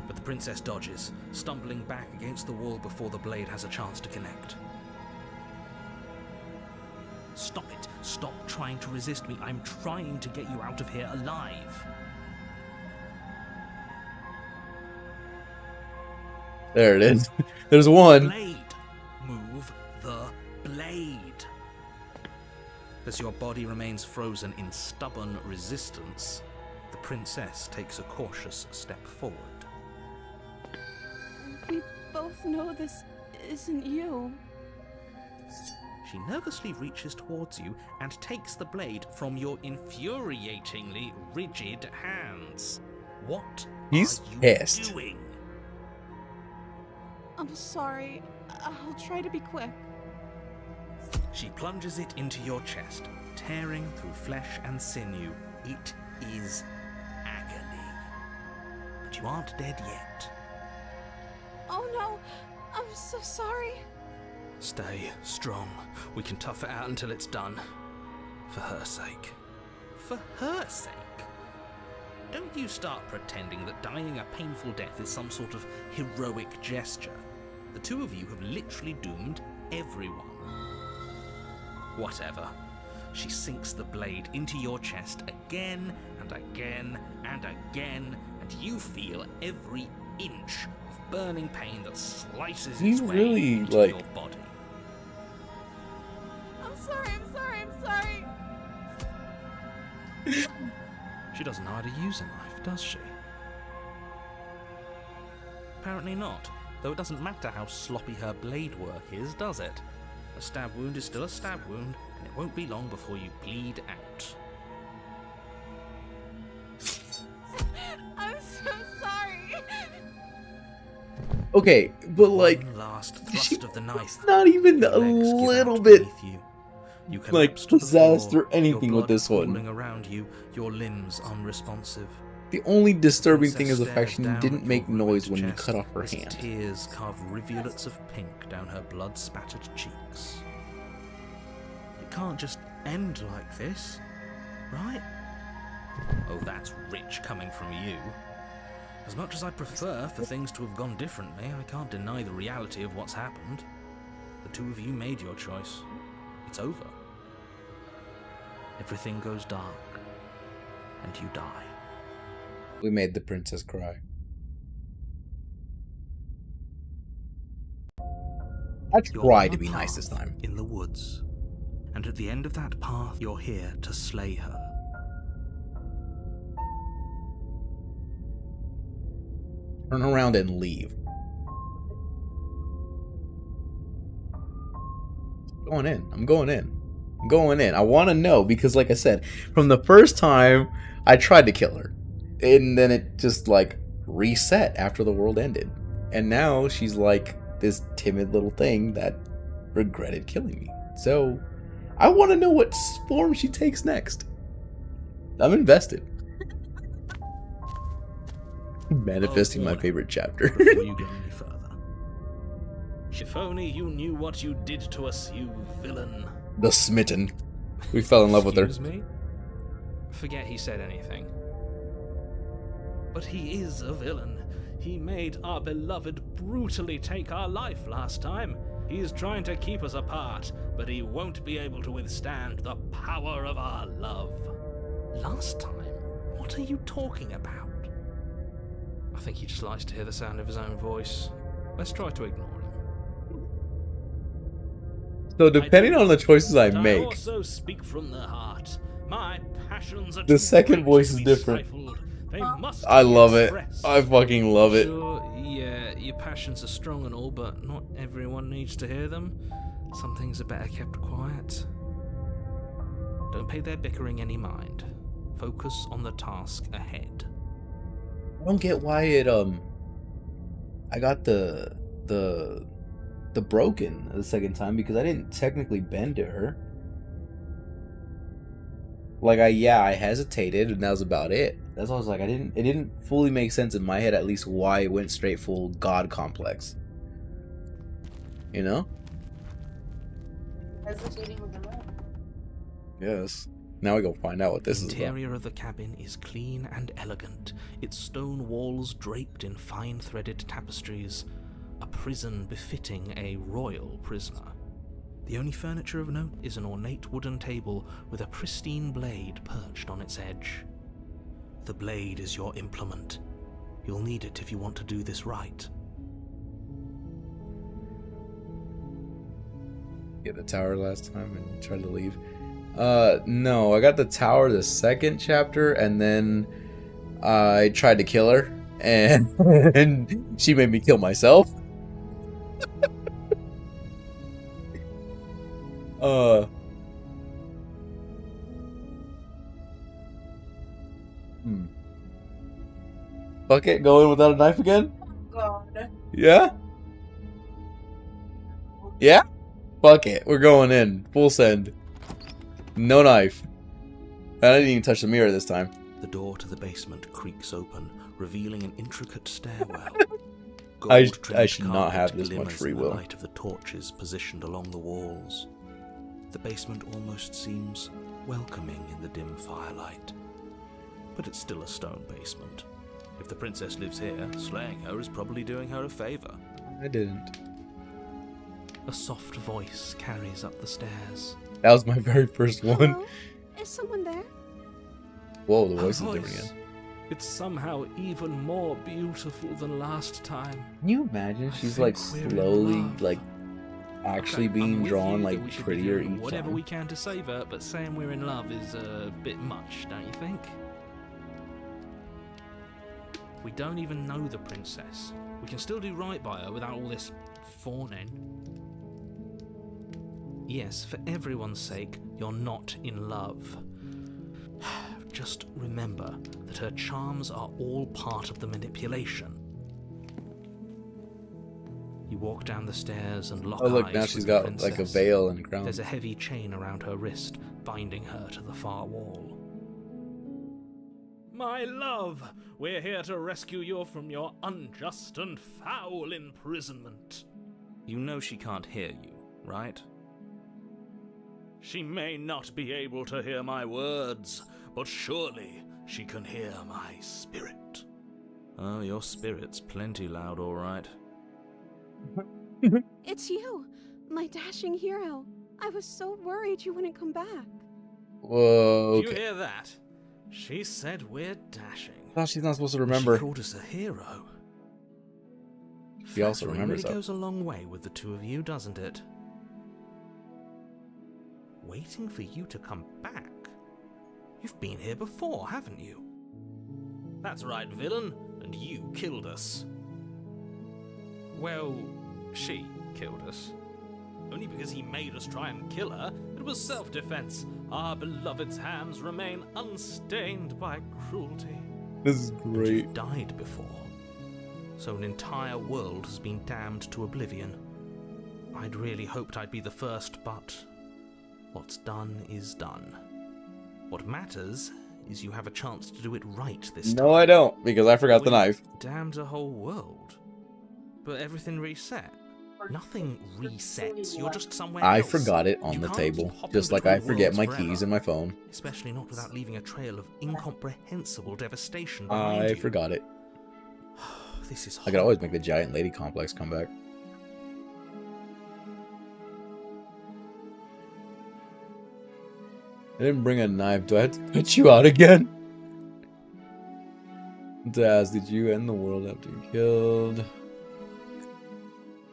But the princess dodges, stumbling back against the wall before the blade has a chance to connect. Stop it. Stop trying to resist me. I'm trying to get you out of here alive. There it is. There's one. Blade. Move the blade. As your body remains frozen in stubborn resistance, the princess takes a cautious step forward. We both know this isn't you. She nervously reaches towards you and takes the blade from your infuriatingly rigid hands. What He's are you pissed. doing? I'm sorry. I'll try to be quick. She plunges it into your chest, tearing through flesh and sinew. It is agony. But you aren't dead yet. Oh no, I'm so sorry. Stay strong. We can tough it out until it's done. For her sake. For her sake? Don't you start pretending that dying a painful death is some sort of heroic gesture. The two of you have literally doomed everyone. Whatever. She sinks the blade into your chest again and again and again, and you feel every inch of burning pain that slices He's its way really, into like- your body. I'm sorry. She doesn't know how to use a knife, does she? Apparently not, though it doesn't matter how sloppy her blade work is, does it? A stab wound is still a stab wound, and it won't be long before you bleed out. I'm so sorry. Okay, but like, One last thrust of the knife. not even Your a legs give little out bit beneath you. You like collapse to the possessed floor, or anything your with this blood one. pooling around you, your limbs unresponsive. The only disturbing thing is the Princess fact she stares down didn't at make your noise ruined when you chest cut off her as hand. Tears carve rivulets of pink down her blood-spattered cheeks. It can't just end like this, right? Oh, that's rich coming from you. As much as I prefer for things to have gone differently, I can't deny the reality of what's happened. The two of you made your choice. It's over. Everything goes dark, and you die. We made the princess cry. I You're tried on to a be nice this path time. in the woods, and at the end of that path, you're here to slay her. Turn around and leave. Going in. I'm going in. I'm going in. I want to know because, like I said, from the first time I tried to kill her, and then it just like reset after the world ended, and now she's like this timid little thing that regretted killing me. So I want to know what form she takes next. I'm invested. Manifesting my favorite chapter. Before you go any further. If only you knew what you did to us, you villain. The smitten. We fell in love with her. Excuse me? Forget he said anything. But he is a villain. He made our beloved brutally take our life last time. He is trying to keep us apart, but he won't be able to withstand the power of our love. Last time? What are you talking about? I think he just likes to hear the sound of his own voice. Let's try to ignore him. So depending on the choices I But I make, also speak from the heart. My passions are the too second great voice to is be different. stifled. They must I be love it. expressed. I fucking love it. Sure, yeah, your passions are strong and all, but not everyone needs to hear them. Some things are better kept quiet. Don't pay their bickering any mind. Focus on the task ahead. I don't get why it I got the the broken the second time because I didn't technically bend to her. Like I hesitated and that was about it. That's why I was like, it didn't fully make sense in my head at least why it went straight full God complex. You know? Hesitating with the map. Yes. Now we go find out what this The is interior about. of the cabin is clean and elegant, its stone walls draped in fine-threaded tapestries, a prison befitting a royal prisoner. The only furniture of note is an ornate wooden table with a pristine blade perched on its edge. The blade is your implement. You'll need it if you want to do this right. Get the tower last time and tried to leave. No, I got the tower the second chapter, and then I tried to kill her, and, and she made me kill myself. Fuck it, go in without a knife again? God. Yeah? Yeah? Fuck it, we're going in. Full send. No knife. I didn't even touch the mirror this time. The door to the basement creaks open, revealing an intricate stairwell. I Gold-trimmed should not have carpet this much glimmers free in the will. light of the torches positioned along the walls. The basement almost seems welcoming in the dim firelight. But it's still a stone basement. If the princess lives here, slaying her is probably doing her a favor. I didn't. A soft voice carries up the stairs. That was my very first one. Hello? Is someone there? Whoa, the Her voice is different voice. again. It's somehow even more beautiful than last time. Can you imagine? I She's think like we're in slowly, love. like actually Okay, being I'm with drawn you that like we should be prettier doing each whatever time. we can to save her, but saying we're in love is a bit much, don't you think? We don't even know the princess. We can still do right by her without all this fawning. Yes, for everyone's sake, you're not in love. Just remember that her charms are all part of the manipulation. You walk down the stairs and lock Oh look, eyes now with she's the got like a princess. veil and crown. There's a heavy chain around her wrist, binding her to the far wall. My love, we're here to rescue you from your unjust and foul imprisonment. You know she can't hear you, right? She may not be able to hear my words, but surely she can hear my spirit. Oh, your spirit's plenty loud, all right. It's you, my dashing hero. I was so worried you wouldn't come back. Whoa, Do you okay. hear that? She said we're dashing. I thought she's not supposed to She remember. called us a hero. She also Flattery remembers really that. goes a long way with the two of you, doesn't it? Waiting for you to come back. You've been here before, haven't you? That's right, villain, and you killed us. Well, she killed us. Only because he made us try and kill her. It was self-defense. Our beloved's hands remain unstained by cruelty. This is But great. you've died before. So an entire world has been damned to oblivion. I'd really hoped I'd be the first, but what's done is done. What matters is you have a chance to do it right this time. No, I don't, because I forgot the We knife. damned a whole world. But everything reset. Nothing resets. You're just somewhere I else. forgot it on You the can't table, keep hopping just like I between forget my worlds keys forever. and my phone. Especially not without leaving a trail of incomprehensible devastation behind I you. forgot it. This is I could always horrible. make the giant lady complex come back. I didn't bring a knife. Do I have to put you out again? Daz, did you end the world after you killed?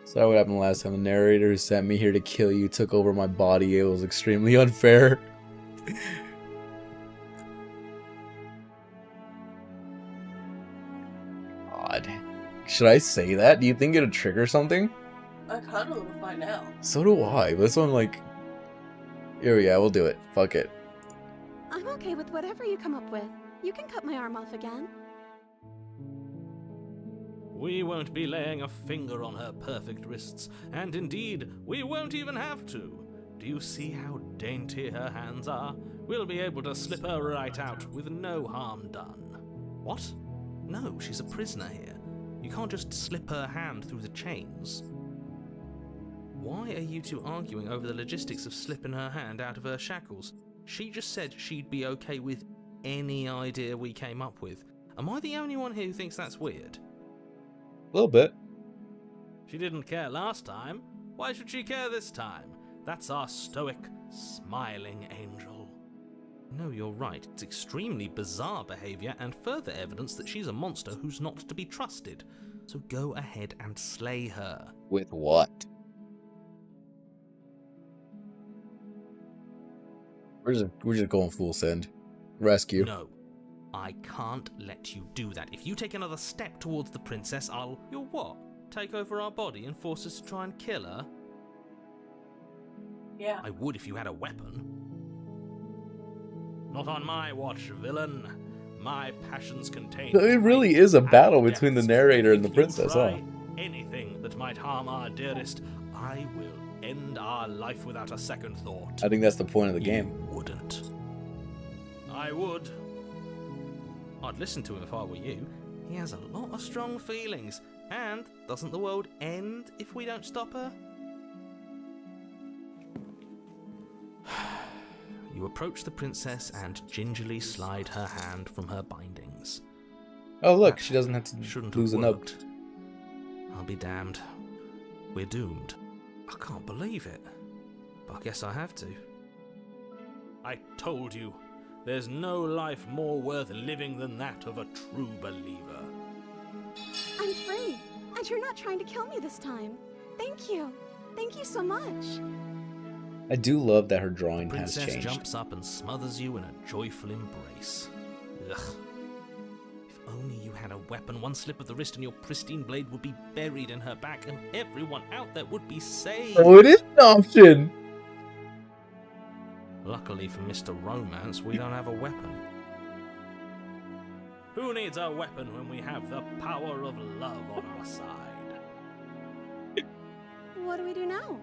Sorry what happened last time. The narrator who sent me here to kill you took over my body. It was extremely unfair. God. Should I say that? Do you think it'll trigger something? I kind of want to find out. So do I. But this one, like... Here, yeah, we'll do it. Fuck it. I'm okay with whatever you come up with. You can cut my arm off again. We won't be laying a finger on her perfect wrists, and indeed, we won't even have to. Do you see how dainty her hands are? We'll be able to slip her right out with no harm done. What? No, she's a prisoner here. You can't just slip her hand through the chains. Why are you two arguing over the logistics of slipping her hand out of her shackles? She just said she'd be okay with any idea we came up with. Am I the only one here who thinks that's weird? A little bit. She didn't care last time. Why should she care this time? That's our stoic, smiling angel. No, you're right. It's extremely bizarre behavior and further evidence that she's a monster who's not to be trusted. So go ahead and slay her. With what? We're just going full send. Rescue. No. I can't let you do that. If you take another step towards the princess, You'll what? Take over our body and force us to try and kill her? Yeah. I would if you had a weapon. Not on my watch, villain. My passions contain... It really is a battle between the depths, narrator and the if you princess, try huh? anything that might harm our dearest, I will end our life without a second thought. I think that's the point of the game. You wouldn't. I would. I'd listen to him if I were you. He has a lot of strong feelings. And doesn't the world end if we don't stop her? You approach the princess and gingerly slide her hand from her bindings. Oh look, she doesn't have to Shouldn't lose a have note. worked. I'll be damned. We're doomed. I can't believe it. But I guess I have to. I told you, there's no life more worth living than that of a true believer. I'm free, and you're not trying to kill me this time. Thank you. Thank you so much. I do love that her drawing has Princess changed. jumps up and smothers you in a joyful embrace. Ugh. If only you had a weapon, one slip of the wrist and your pristine blade would be buried in her back and everyone out there would be saved. Oh, it is an option! Luckily for Mr. Romance, we don't have a weapon. Who needs a weapon when we have the power of love on our side? What do we do now?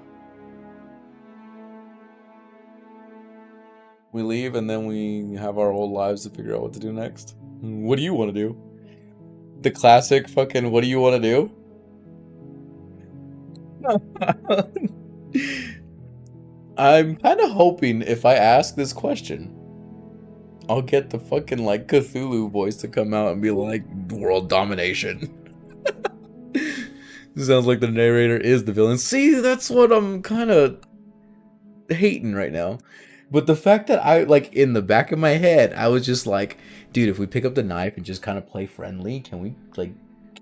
We leave and then we have our whole lives to figure out what to do next. What do you want to do? The classic fucking what do you want to do? I'm kind of hoping if I ask this question, I'll get the fucking like Cthulhu voice to come out and be like, world domination. Sounds like the narrator is the villain. See, that's what I'm kind of hating right now. But the fact that I, like, in the back of my head, I was just like, dude, if we pick up the knife and just kind of play friendly, can we, like,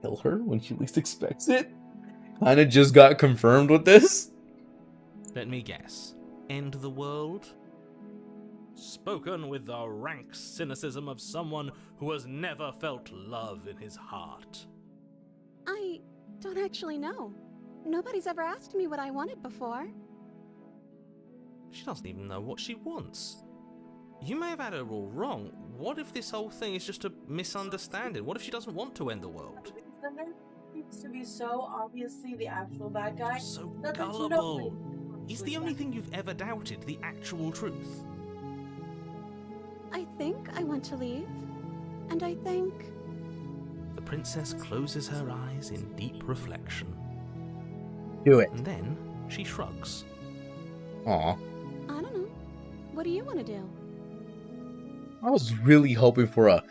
kill her when she least expects it? Kind of just got confirmed with this. Let me guess. End the world? Spoken with the rank cynicism of someone who has never felt love in his heart. I don't actually know. Nobody's ever asked me what I wanted before. She doesn't even know what she wants. You may have had her all wrong. What if this whole thing is just a misunderstanding? What if she doesn't want to end the world? The nerd seems to be so obviously the actual bad guy. So that there's no gullible. way- Is the only thing you've ever doubted the actual truth? I think I want to leave. And I think... The princess closes her eyes in deep reflection. Do it. And then she shrugs. Aw. I don't know. What do you want to do? I was really hoping for a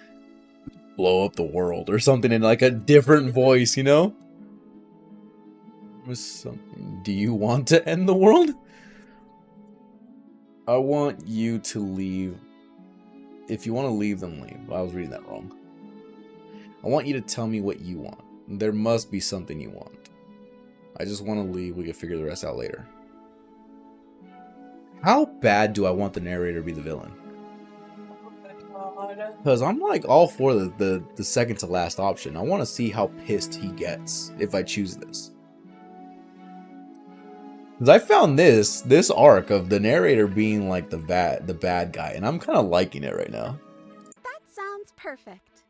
blow up the world or something in like a different voice, you know? Something. Do you want to end the world? I want you to leave. If you want to leave, then leave. I was reading that wrong. I want you to tell me what you want. There must be something you want. I just want to leave. We can figure the rest out later. How bad do I want the narrator to be the villain? Because I'm like all for the second to last option. I want to see how pissed he gets if I choose this. Because I found this arc of the narrator being like the bad guy, and I'm kind of liking it right now. That sounds perfect.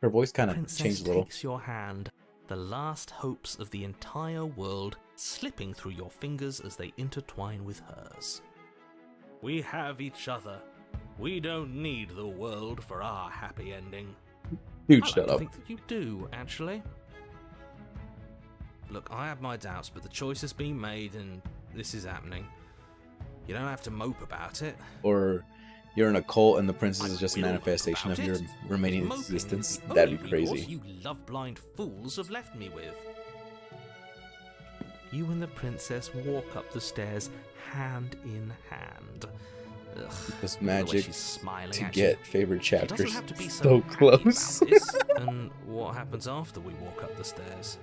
Her voice kind of Princess changed a little. takes your hand, the last hopes of the entire world slipping through your fingers as they intertwine with hers. We have each other. We don't need the world for our happy ending. Dude, I like shut to up. think that you do, actually. Look, I have my doubts, but the choice has been made and this is happening. You don't have to mope about it. Or you're in a cult and the princess I is just a will manifestation mope of your about it. remaining Moping is existence. the That'd only be crazy. recourse you love-blind fools have left me with. You and the princess walk up the stairs, hand in hand. Ugh, This look at the way magic she's smiling to at get you. favorite She doesn't chapters have to be so happy close. about this. And what happens after we walk up the stairs?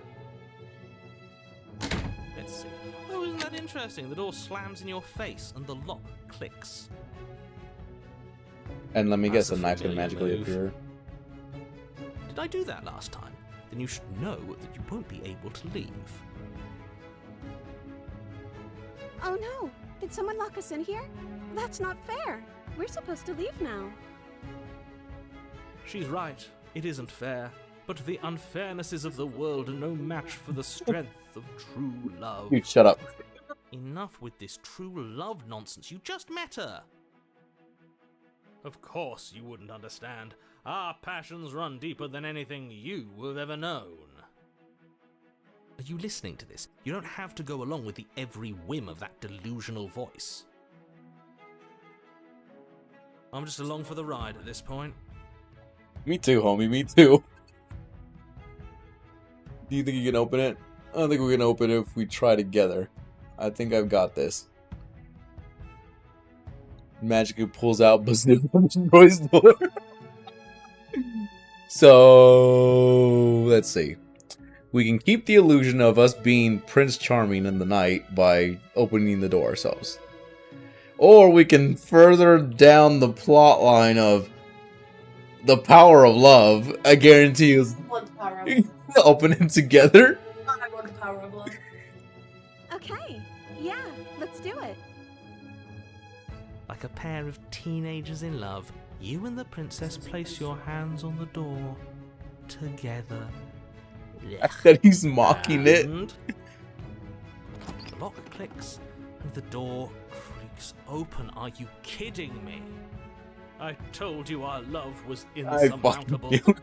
Let's see. Oh, isn't that interesting? The door slams in your face and the lock clicks. And let me That's guess, the a knife's gonna familiar magically move. appear. Did I do that last time? Then you should know that you won't be able to leave. Oh no! Did someone lock us in here? That's not fair. We're supposed to leave now. She's right. It isn't fair. But the unfairnesses of the world are no match for the strength of true love. Dude, shut up. Enough with this true love nonsense. You just met her. Of course you wouldn't understand. Our passions run deeper than anything you have ever known. Are you listening to this? You don't have to go along with the every whim of that delusional voice. I'm just along for the ride at this point. Me too, homie, me too. Do you think you can open it? I don't think we can open it if we try together. I think I've got this. Magically pulls out Bazooka Roy's door. So, let's see. We can keep the illusion of us being Prince Charming in the night by opening the door ourselves. Or we can further down the plot line of the power of love. I guarantee you What the power of love? open it together. I want the power of love. Okay, yeah, let's do it. Like a pair of teenagers in love, you and the princess place your hands on the door together. That he's mocking it. And the lock clicks and the door creaks open. Are you kidding me? I told you our love was I insurmountable. fucking do.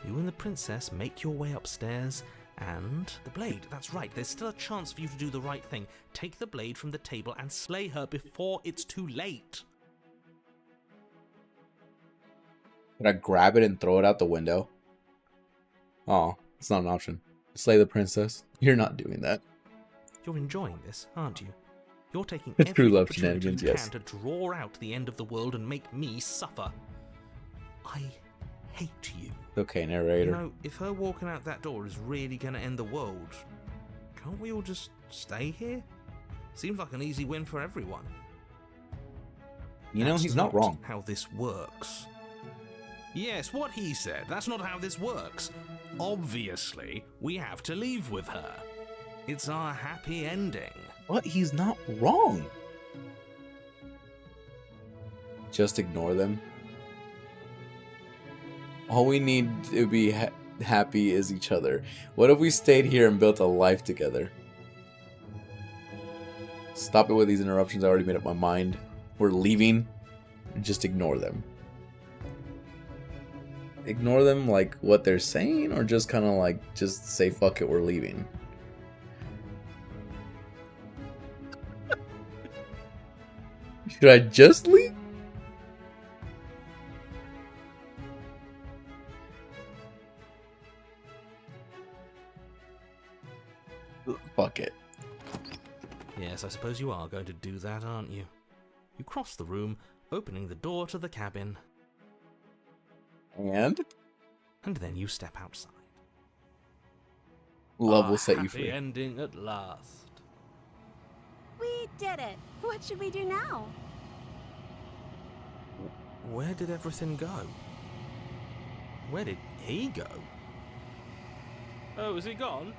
You and the princess make your way upstairs, and the blade, that's right, there's still a chance for you to do the right thing. Take the blade from the table and slay her before it's too late. Can I grab it and throw it out the window? Oh, it's not an option. Slay the princess. You're not doing that. You're enjoying this, aren't you? You're taking It's true every love opportunity shenanigans, you yes. can to draw out the end of the world and make me suffer. I hate you. Okay, You narrator. know, if her walking out that door is really going to end the world, can't we all just stay here? Seems like an easy win for everyone. You know, That's he's not wrong. How this works. Yes, what he said. That's not how this works. Obviously, we have to leave with her. It's our happy ending. What? He's not wrong. Just ignore them. All we need to be happy is each other. What if we stayed here and built a life together? Stop it with these interruptions. I already made up my mind. We're leaving. Just ignore them. Ignore them like what they're saying, or just kind of like just say fuck it, we're leaving. Should I just leave? Fuck it. Yes, I suppose you are going to do that, aren't you? You cross the room, opening the door to the cabin, And and then you step outside. love Our will set you happy free. ending at last. We did it. What should we do now? Where did everything go? Where did he go? Oh, is he gone?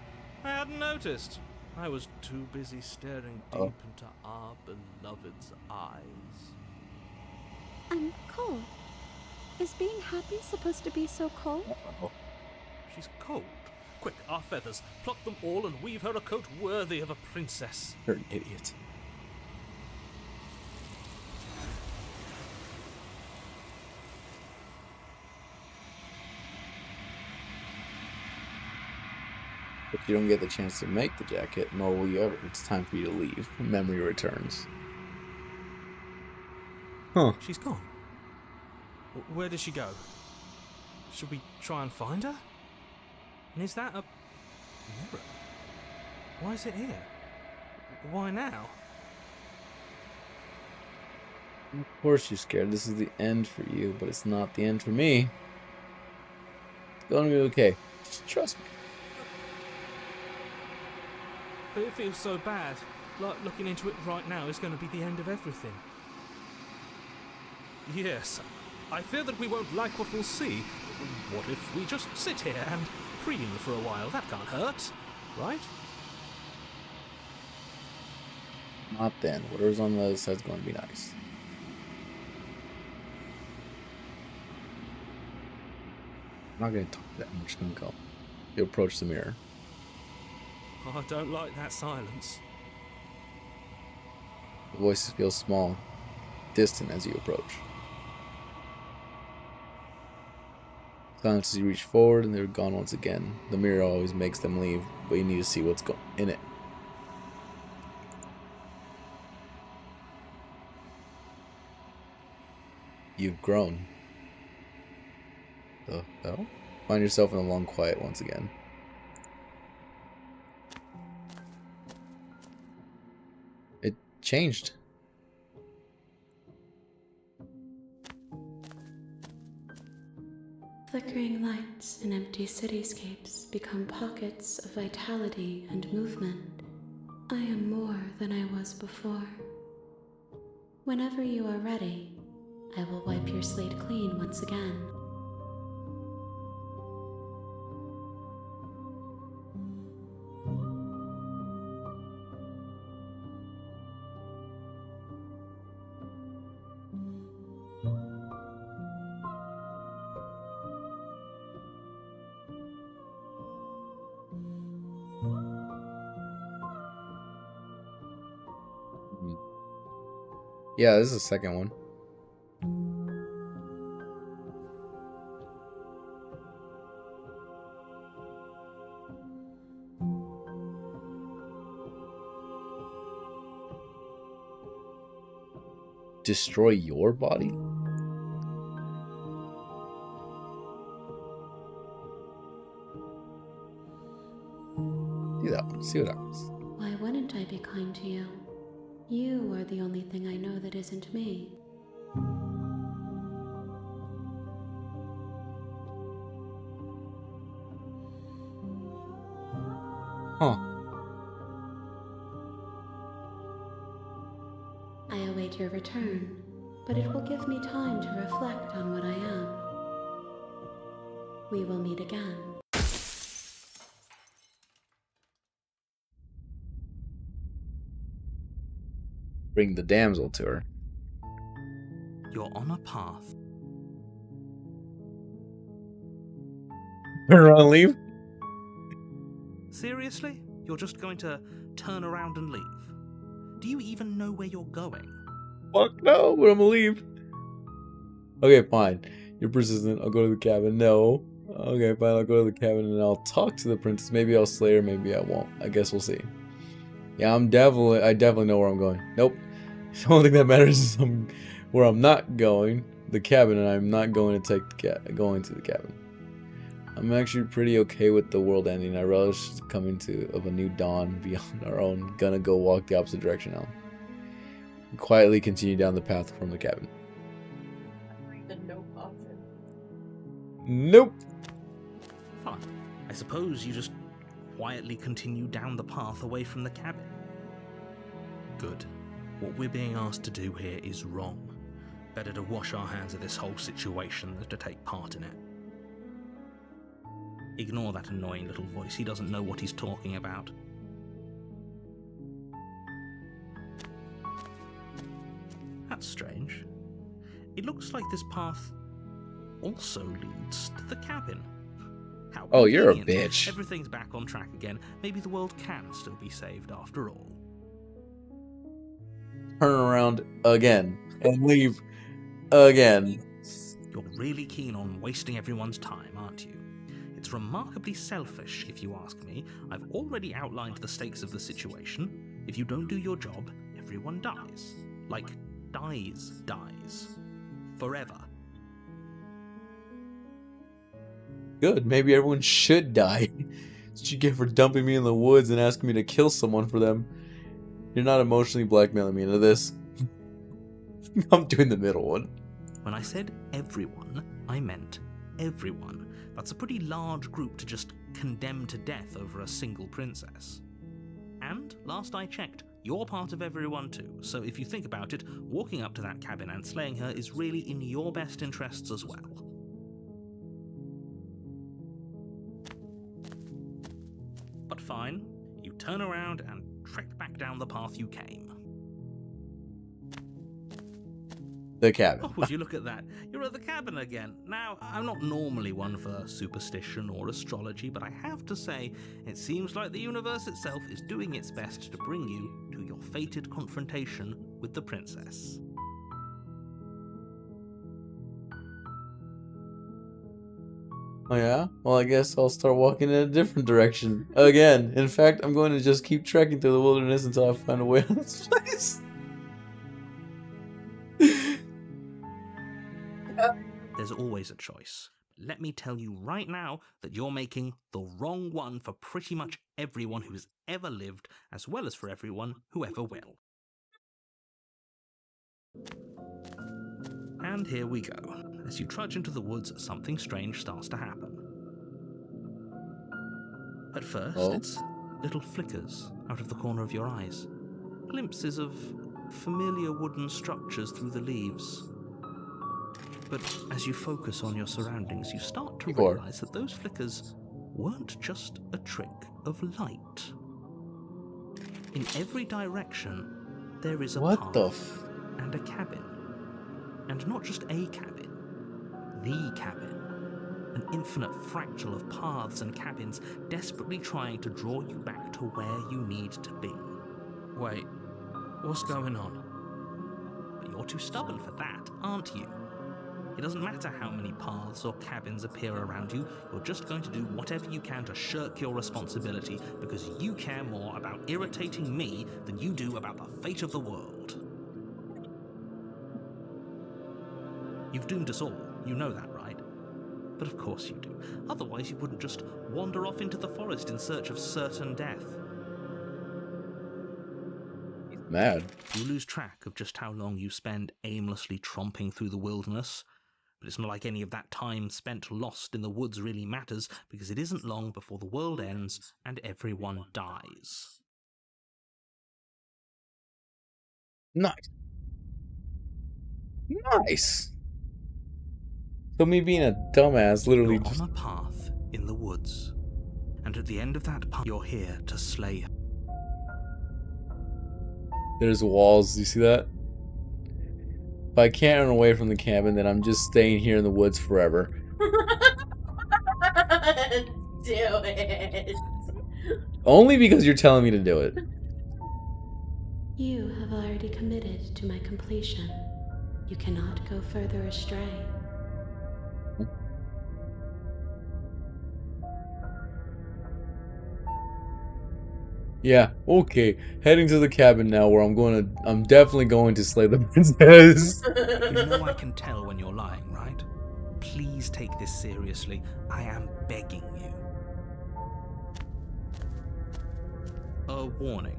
I hadn't noticed. I was too busy staring deep Oh. into our beloved's eyes. I'm cold. Is being happy supposed to be so cold? Oh, She's cold. Quick, our feathers. Pluck them all and weave her a coat worthy of a princess. you're an idiot. If you don't get the chance to make the jacket, nor will you ever, it's time for you to leave. Memory returns. Huh. She's gone. Where did she go? Should we try and find her? And is that a mirror? Why is it here? Why now? Of course you're scared. This is the end for you, but it's not the end for me. It's gonna be okay. Just trust me. But it feels so bad. Like looking into it right now is going to be the end of everything. Yes, I fear that we won't like what we'll see. What if we just sit here and preen for a while? That can't hurt, right? Not then. Whatever's on the other side's going to be nice. I'm not going to talk that. I'm just going to go. You approach the mirror. Oh, I don't like that silence. The voices feel small, distant as you approach. Silence as you reach forward and they're gone once again. The mirror always makes them leave, but you need to see what's in it. You've grown. The hell? Find yourself in a long quiet once again. It changed. Flickering lights in empty cityscapes become pockets of vitality and movement. I am more than I was before. Whenever you are ready, I will wipe your slate clean once again. Yeah, this is the second one. Destroy your body? Do that one. See what happens. Why wouldn't I be kind to you? You are the only thing I know that isn't me. Huh. I await your return, but it will give me time to reflect on what I am. We will meet again. Bring the damsel to her. You're on a path. Turn around and leave? Seriously? You're just going to turn around and leave? Do you even know where you're going? Fuck no, but I'm gonna leave. Okay, fine. You're persistent. I'll go to the cabin. No. Okay, fine. I'll go to the cabin and I'll talk to the princess. Maybe I'll slay her. Maybe I won't. I guess we'll see. Yeah, I definitely know where I'm going. Nope. The only thing that matters is where I'm not going. The cabin, and I'm not going to going to the cabin. I'm actually pretty okay with the world ending. I relish the coming of a new dawn beyond our own. Gonna go walk the opposite direction now. Quietly continue down the path from the cabin. The nope option. Nope. Fine. I suppose you just quietly continue down the path away from the cabin. Good. What we're being asked to do here is wrong. Better to wash our hands of this whole situation than to take part in it. Ignore that annoying little voice. He doesn't know what he's talking about. That's strange. It looks like this path also leads to the cabin. How Oh, you're a convenient. bitch. Everything's back on track again. Maybe the world can still be saved after all. Turn around again and leave again. You're really keen on wasting everyone's time, aren't you? It's remarkably selfish, if you ask me. I've already outlined the stakes of the situation. If you don't do your job, everyone dies. Like, dies. Forever. Good. Maybe everyone should die. That's what you get for dumping me in the woods and asking me to kill someone for them. You're not emotionally blackmailing me into this. I'm doing the middle one. When I said everyone, I meant everyone. That's a pretty large group to just condemn to death over a single princess. And, last I checked, you're part of everyone too, so if you think about it, walking up to that cabin and slaying her is really in your best interests as well. But fine, you turn around and trek back down the path you came. The cabin. Oh, would you look at that? You're at the cabin again. Now, I'm not normally one for superstition or astrology, but I have to say, it seems like the universe itself is doing its best to bring you to your fated confrontation with the princess. Oh yeah? Well, I guess I'll start walking in a different direction. Again. In fact, I'm going to just keep trekking through the wilderness until I find a way out of this place. There's always a choice. Let me tell you right now that you're making the wrong one for pretty much everyone who's ever lived, as well as for everyone who ever will. And here we go. As you trudge into the woods, something strange starts to happen. At first, it's little flickers out of the corner of your eyes. Glimpses of familiar wooden structures through the leaves. But as you focus on your surroundings, you start to realize that those flickers weren't just a trick of light. In every direction, there is a path and a cabin. And not just a cabin, the cabin. An infinite fractal of paths and cabins desperately trying to draw you back to where you need to be. Wait, what's going on? But you're too stubborn for that, aren't you? It doesn't matter how many paths or cabins appear around you, you're just going to do whatever you can to shirk your responsibility because you care more about irritating me than you do about the fate of the world. You've doomed us all, you know that, right? But of course you do. Otherwise you wouldn't just wander off into the forest in search of certain death. He's mad. You lose track of just how long you spend aimlessly tromping through the wilderness. But it's not like any of that time spent lost in the woods really matters, because it isn't long before the world ends and everyone dies. Nice. Nice. So me being a dumbass literally You're on a path in the woods, and at the end of that path, you're here to slay her. There's walls, you see that? If I can't run away from the cabin, then I'm just staying here in the woods forever. Do it. Only because you're telling me to do it. You have already committed to my completion. You cannot go further astray. Yeah, okay. Heading to the cabin now where I'm definitely going to slay the princess. You know I can tell when you're lying, right? Please take this seriously. I am begging you. A warning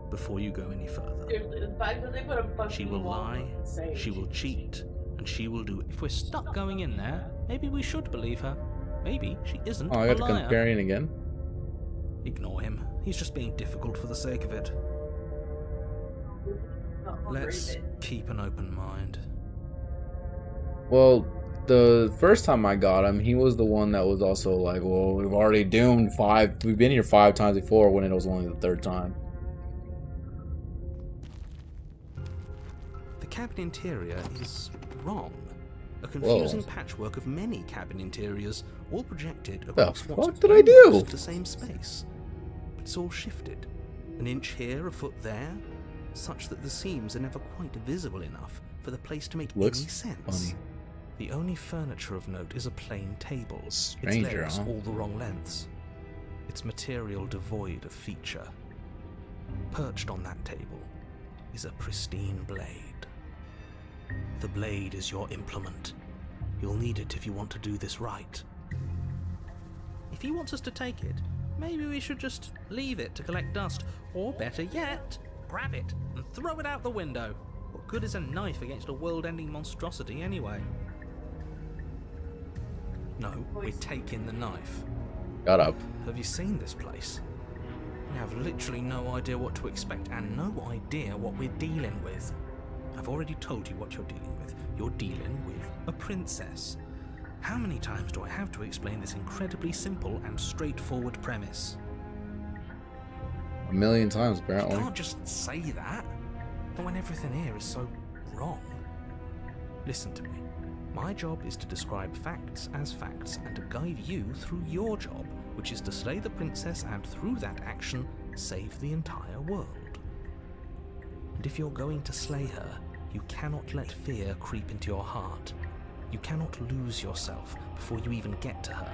before you go any further. Seriously, the fact that they put a fucking She will wall lie, is insane. she will cheat, and she will do it. If we're stuck going in there, maybe we should believe her. Maybe she isn't Oh, I a got the liar. comparing again. Ignore him. He's just being difficult for the sake of it. Let's keep an open mind. Well, the first time I got him, he was the one that was also like, well, we've already doomed 5. We've been here 5 times before when it was only the 3rd time. The cabin interior is wrong. A confusing patchwork of many cabin interiors, all projected The across fuck what's did I do? almost the same space. But it's all shifted. An inch here, a foot there, such that the seams are never quite visible enough for the place to make Looks any sense. funny. The only furniture of note is a plain table, Stranger, its legs huh? all the wrong lengths, its material devoid of feature. Perched on that table is a pristine blade. The blade is your implement. You'll need it if you want to do this right. If he wants us to take it, maybe we should just leave it to collect dust, or better yet, grab it and throw it out the window. What good is a knife against a world-ending monstrosity anyway? No, we're taking the knife. Got up. Have you seen this place? We have literally no idea what to expect and no idea what we're dealing with. I've already told you what you're dealing with. You're dealing with a princess. How many times do I have to explain this incredibly simple and straightforward premise? 1,000,000 times, You apparently. can't just say that. Not when everything here is so wrong. Listen to me. My job is to describe facts as facts and to guide you through your job, which is to slay the princess and through that action, save the entire world. And if you're going to slay her, you cannot let fear creep into your heart. You cannot lose yourself before you even get to her.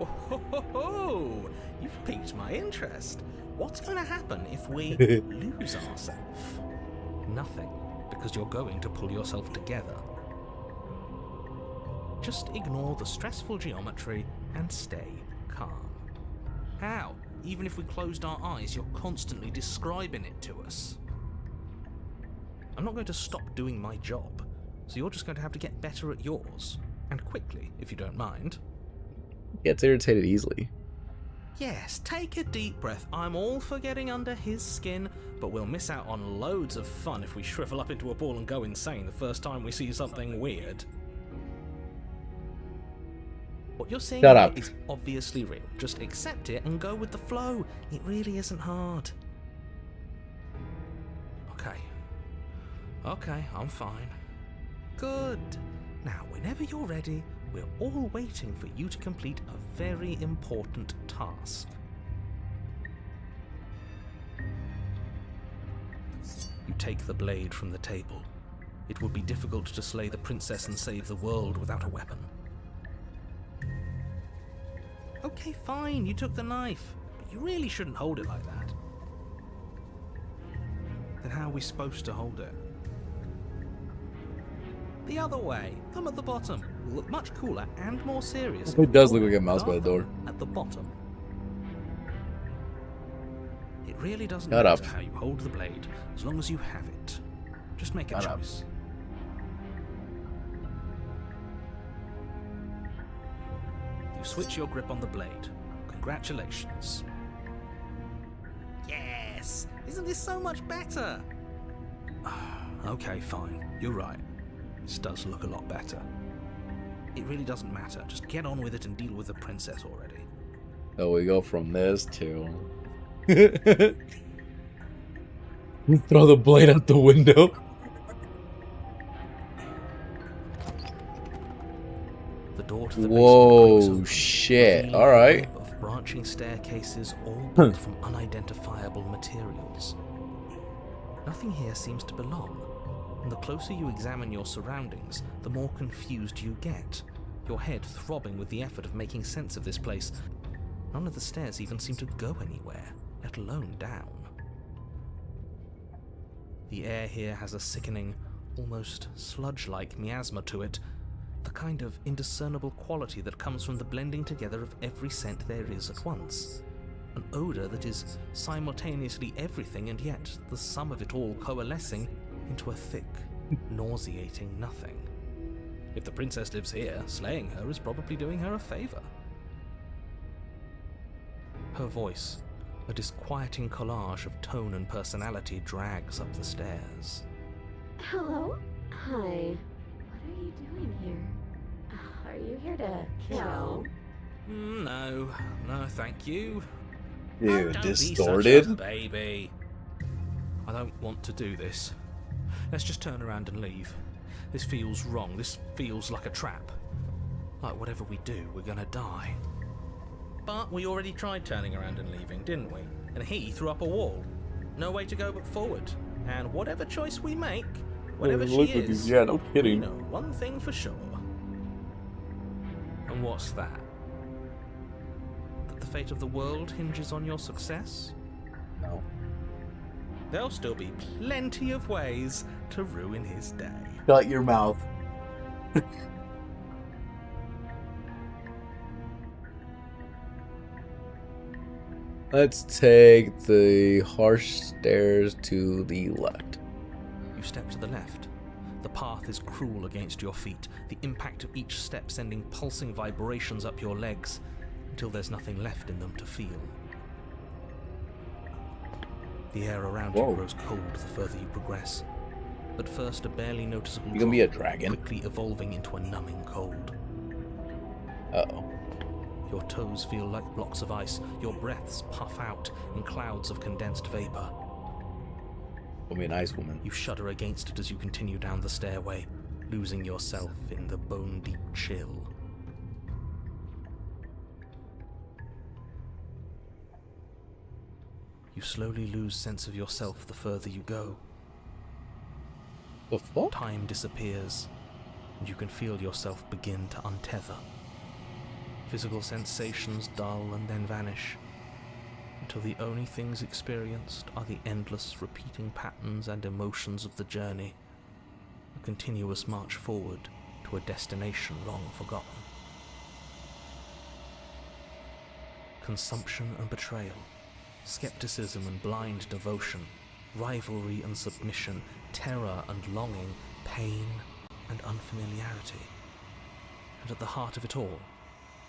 Oh, ho, ho, ho. You've piqued my interest. What's going to happen if we lose ourselves? Nothing, because you're going to pull yourself together. Just ignore the stressful geometry and stay calm. How? Even if we closed our eyes, you're constantly describing it to us. I'm not going to stop doing my job, so you're just going to have to get better at yours. And quickly, if you don't mind. Gets irritated easily. Yes, take a deep breath. I'm all for getting under his skin, but we'll miss out on loads of fun if we shrivel up into a ball and go insane the first time we see something weird. What you're seeing Shut here up. is obviously real. Just accept it and go with the flow. It really isn't hard. Okay, I'm fine. Good. Now, whenever you're ready, we're all waiting for you to complete a very important task. You take the blade from the table. It would be difficult to slay the princess and save the world without a weapon. Okay, fine, you took the knife, but you really shouldn't hold it like that. Then how are we supposed to hold it? The other way, thumb at the bottom, will look much cooler and more serious. It does look like a mouse by the door. At the bottom. It really doesn't Shut matter up. how you hold the blade, as long as you have it. Just make a Shut up. choice. You switch your grip on the blade. Congratulations. Yes! Isn't this so much better? Okay, fine. You're right. This does look a lot better. It really doesn't matter. Just get on with it and deal with the princess already. So we go from this to... Throw the blade out the window. The door to the basement Whoa, creaks open, shit. revealing a Alright. web of branching staircases, all built from unidentifiable materials. Nothing here seems to belong, and the closer you examine your surroundings, the more confused you get, your head throbbing with the effort of making sense of this place. None of the stairs even seem to go anywhere, let alone down. The air here has a sickening, almost sludge-like miasma to it, the kind of indiscernible quality that comes from the blending together of every scent there is at once. An odour that is simultaneously everything and yet the sum of it all coalescing into a thick, nauseating nothing. If the princess lives here, slaying her is probably doing her a favour. Her voice, a disquieting collage of tone and personality, drags up the stairs. Hello? Hi. What are you doing here? Are you here to kill? No, thank you. Dude, Don't distorted? Be such a baby. I don't want to do this. Let's just turn around and leave. This feels wrong. This feels like a trap. Like whatever we do, we're gonna die. But we already tried turning around and leaving, didn't we? And he threw up a wall. No way to go but forward. And whatever choice we make, whatever she is, yeah, no we kidding. know one thing for sure. And what's that? That the fate of the world hinges on your success? No. There'll still be plenty of ways to ruin his day. Shut your mouth. Let's take the harsh stairs to the left. You step to the left. The path is cruel against your feet, the impact of each step sending pulsing vibrations up your legs until there's nothing left in them to feel. The air around you grows cold the further you progress. At first, a barely noticeable You gonna be a drop, dragon? quickly evolving into a numbing cold. Uh-oh. Your toes feel like blocks of ice. Your breaths puff out in clouds of condensed vapor. I'll be an ice woman. You shudder against it as you continue down the stairway, losing yourself in the bone-deep chill. You slowly lose sense of yourself the further you go. The fuck? Time disappears, and you can feel yourself begin to untether. Physical sensations dull and then vanish, until the only things experienced are the endless repeating patterns and emotions of the journey, a continuous march forward to a destination long forgotten. Consumption and betrayal, skepticism and blind devotion, rivalry and submission, terror and longing, pain and unfamiliarity. And at the heart of it all,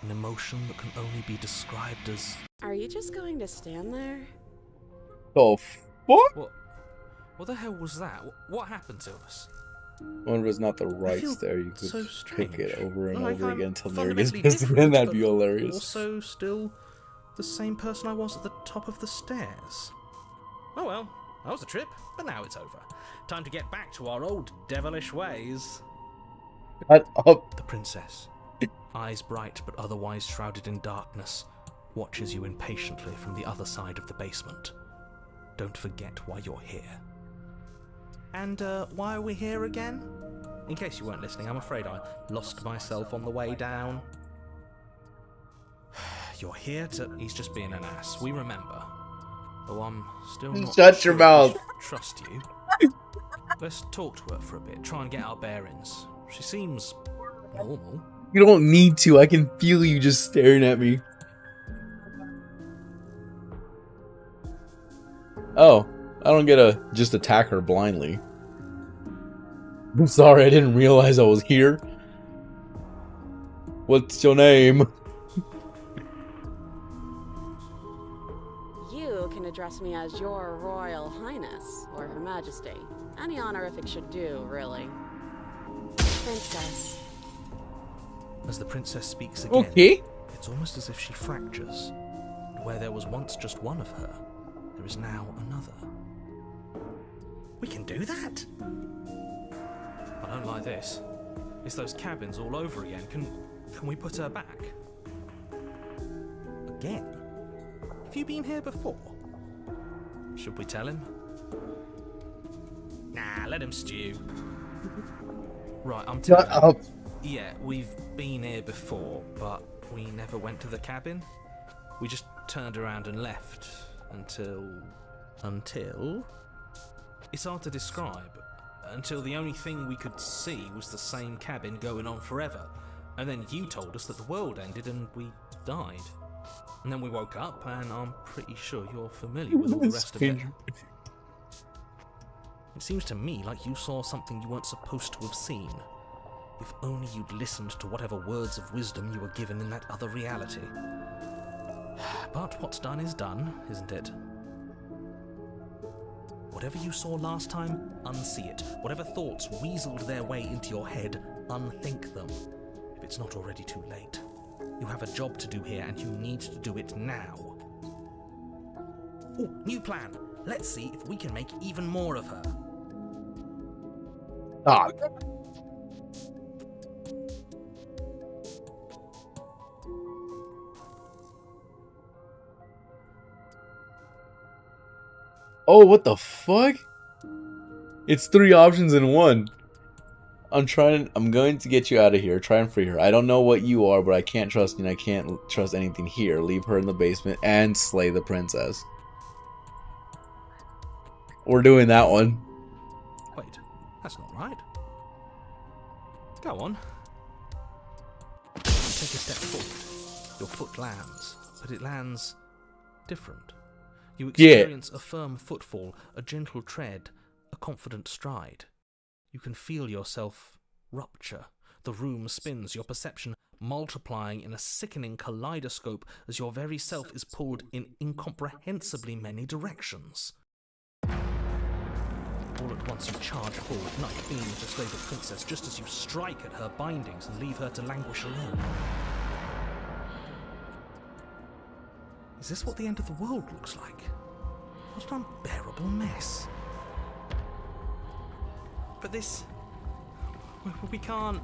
an emotion that can only be described as... Are you just going to stand there? The fuck? What the hell was that? What happened to us? One was not the I right feel stair. You could so pick it strange. over and Like over I'm again until there gets fundamentally pissed, and different, that'd but be hilarious. Also still the same person I was at the top of the stairs. Oh well, that was a trip, but now it's over. Time to get back to our old devilish ways. Shut up. The princess, eyes bright but otherwise shrouded in darkness, watches you impatiently from the other side of the basement. Don't forget why you're here. And why are we here again? In case you weren't listening, I'm afraid I lost myself on the way down. You're here to... He's just being an ass. We remember. Though I'm still not Shut your sure mouth. if we should trust you. Let's talk to her for a bit. Try and get our bearings. She seems normal. You don't need to. I can feel you just staring at me. Oh, I don't get to just attack her blindly. I'm sorry, I didn't realize I was here. What's your name? You can address me as Your Royal Highness, or Her Majesty. Any honorific should do, really. Princess. As the princess speaks again, Okay. it's almost as if she fractures. Where there was once just one of her, there is now another. We can do that? I don't like this. It's those cabins all over again. Can we put her back? Again? Have you been here before? Should we tell him? Nah, let him stew. Right, I'm Shut telling up. Yeah, we've been here before, but we never went to the cabin. We just turned around and left until... It's hard to describe. Until the only thing we could see was the same cabin going on forever. And then you told us that the world ended and we died. And then we woke up, and I'm pretty sure you're familiar with all the rest of it. It seems to me like you saw something you weren't supposed to have seen. If only you'd listened to whatever words of wisdom you were given in that other reality. But what's done is done, isn't it? Whatever you saw last time, unsee it. Whatever thoughts weaseled their way into your head, unthink them. If it's not already too late. You have a job to do here, and you need to do it now. Oh, new plan. Let's see if we can make even more of her. Ah. Oh, what the fuck? It's 3 options in one. I'm going to get you out of here. Try and free her. I don't know what you are, but I can't trust you and I can't trust anything here. Leave her in the basement and slay the princess. We're doing that one. Wait, that's not right. Go on. Take a step forward. Your foot lands, but it lands different. You experience a firm footfall, a gentle tread, a confident stride. You can feel yourself rupture. The room spins, your perception multiplying in a sickening kaleidoscope as your very self is pulled in incomprehensibly many directions. All at once you charge forward, knife beaming to slay the princess just as you strike at her bindings and leave her to languish alone. Is this what the end of the world looks like? What an unbearable mess. But this... we can't...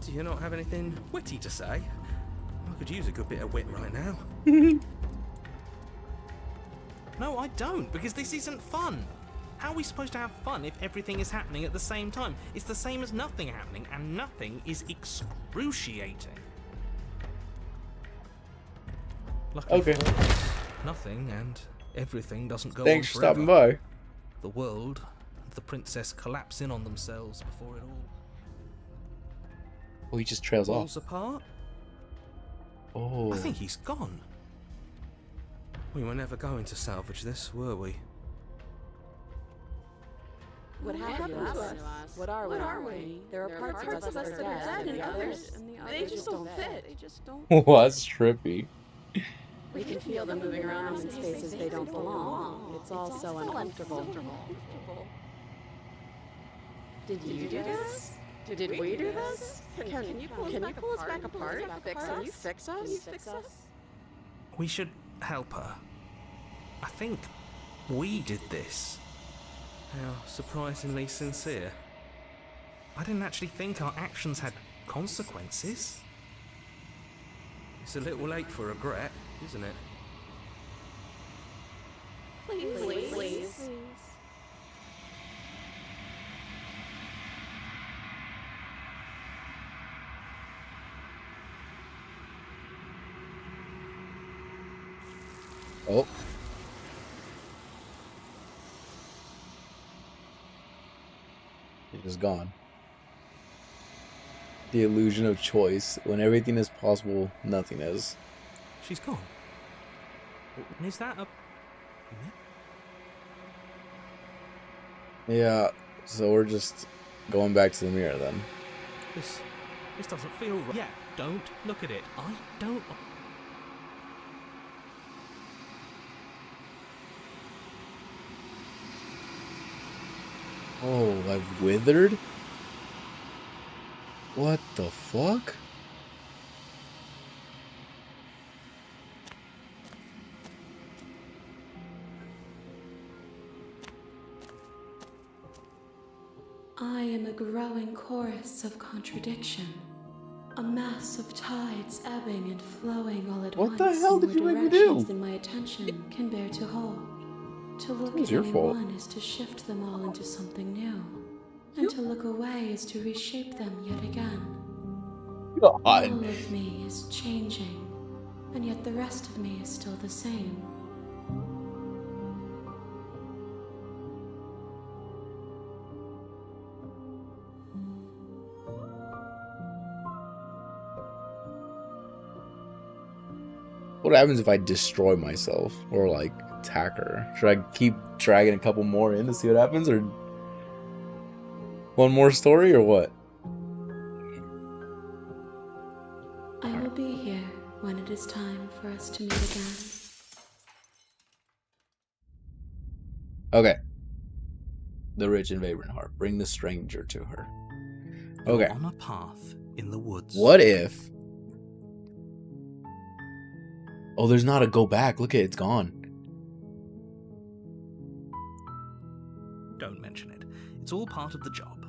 Do you not have anything witty to say? I could use a good bit of wit right now. No, I don't, because this isn't fun. How are we supposed to have fun if everything is happening at the same time? It's the same as nothing happening, and nothing is excruciating. Luckily Okay. for us, nothing and everything doesn't go Thanks on for forever. stopping by. The world and the princess collapse in on themselves before it all Oh, he just trails falls off. apart. Oh. I think he's gone. We were never going to salvage this, were we? What happened to us? What are we? There are parts of us that are dead, and others, they just don't fit. They just don't. Well, that's trippy. We can feel them moving around in spaces they don't belong. It's all so uncomfortable. Did you do this? Did we do this? Can you pull us back apart? Can you fix us? We should help her. I think we did this. How surprisingly sincere. I didn't actually think our actions had consequences. It's a little late for regret, isn't it? Please. Oh. He's just gone. The illusion of choice. When everything is possible, nothing is. She's gone. Is that a... Yeah, so we're just going back to the mirror then. This doesn't feel right. Yeah, don't look at it. I don't... Oh, I've withered? What the fuck? I am a growing chorus of contradiction, a mass of tides ebbing and flowing all at once. What the hell did in you more make me directions do? than my attention can bear to hold. To look It was at your any fault. one is to shift them all into something new, and to look away is to reshape them yet again. All God. of me is changing, and yet the rest of me is still the same. What happens if I destroy myself or like attack her? Should I keep dragging a couple more in to see what happens, or one more story, or what? I will be here when it is time for us to meet again. Okay. The rich and vagrant heart. Bring the stranger to her. Okay. You're on a path in the woods. What if... Oh, there's not a go back. Look at it, it's gone. Don't mention it. It's all part of the job.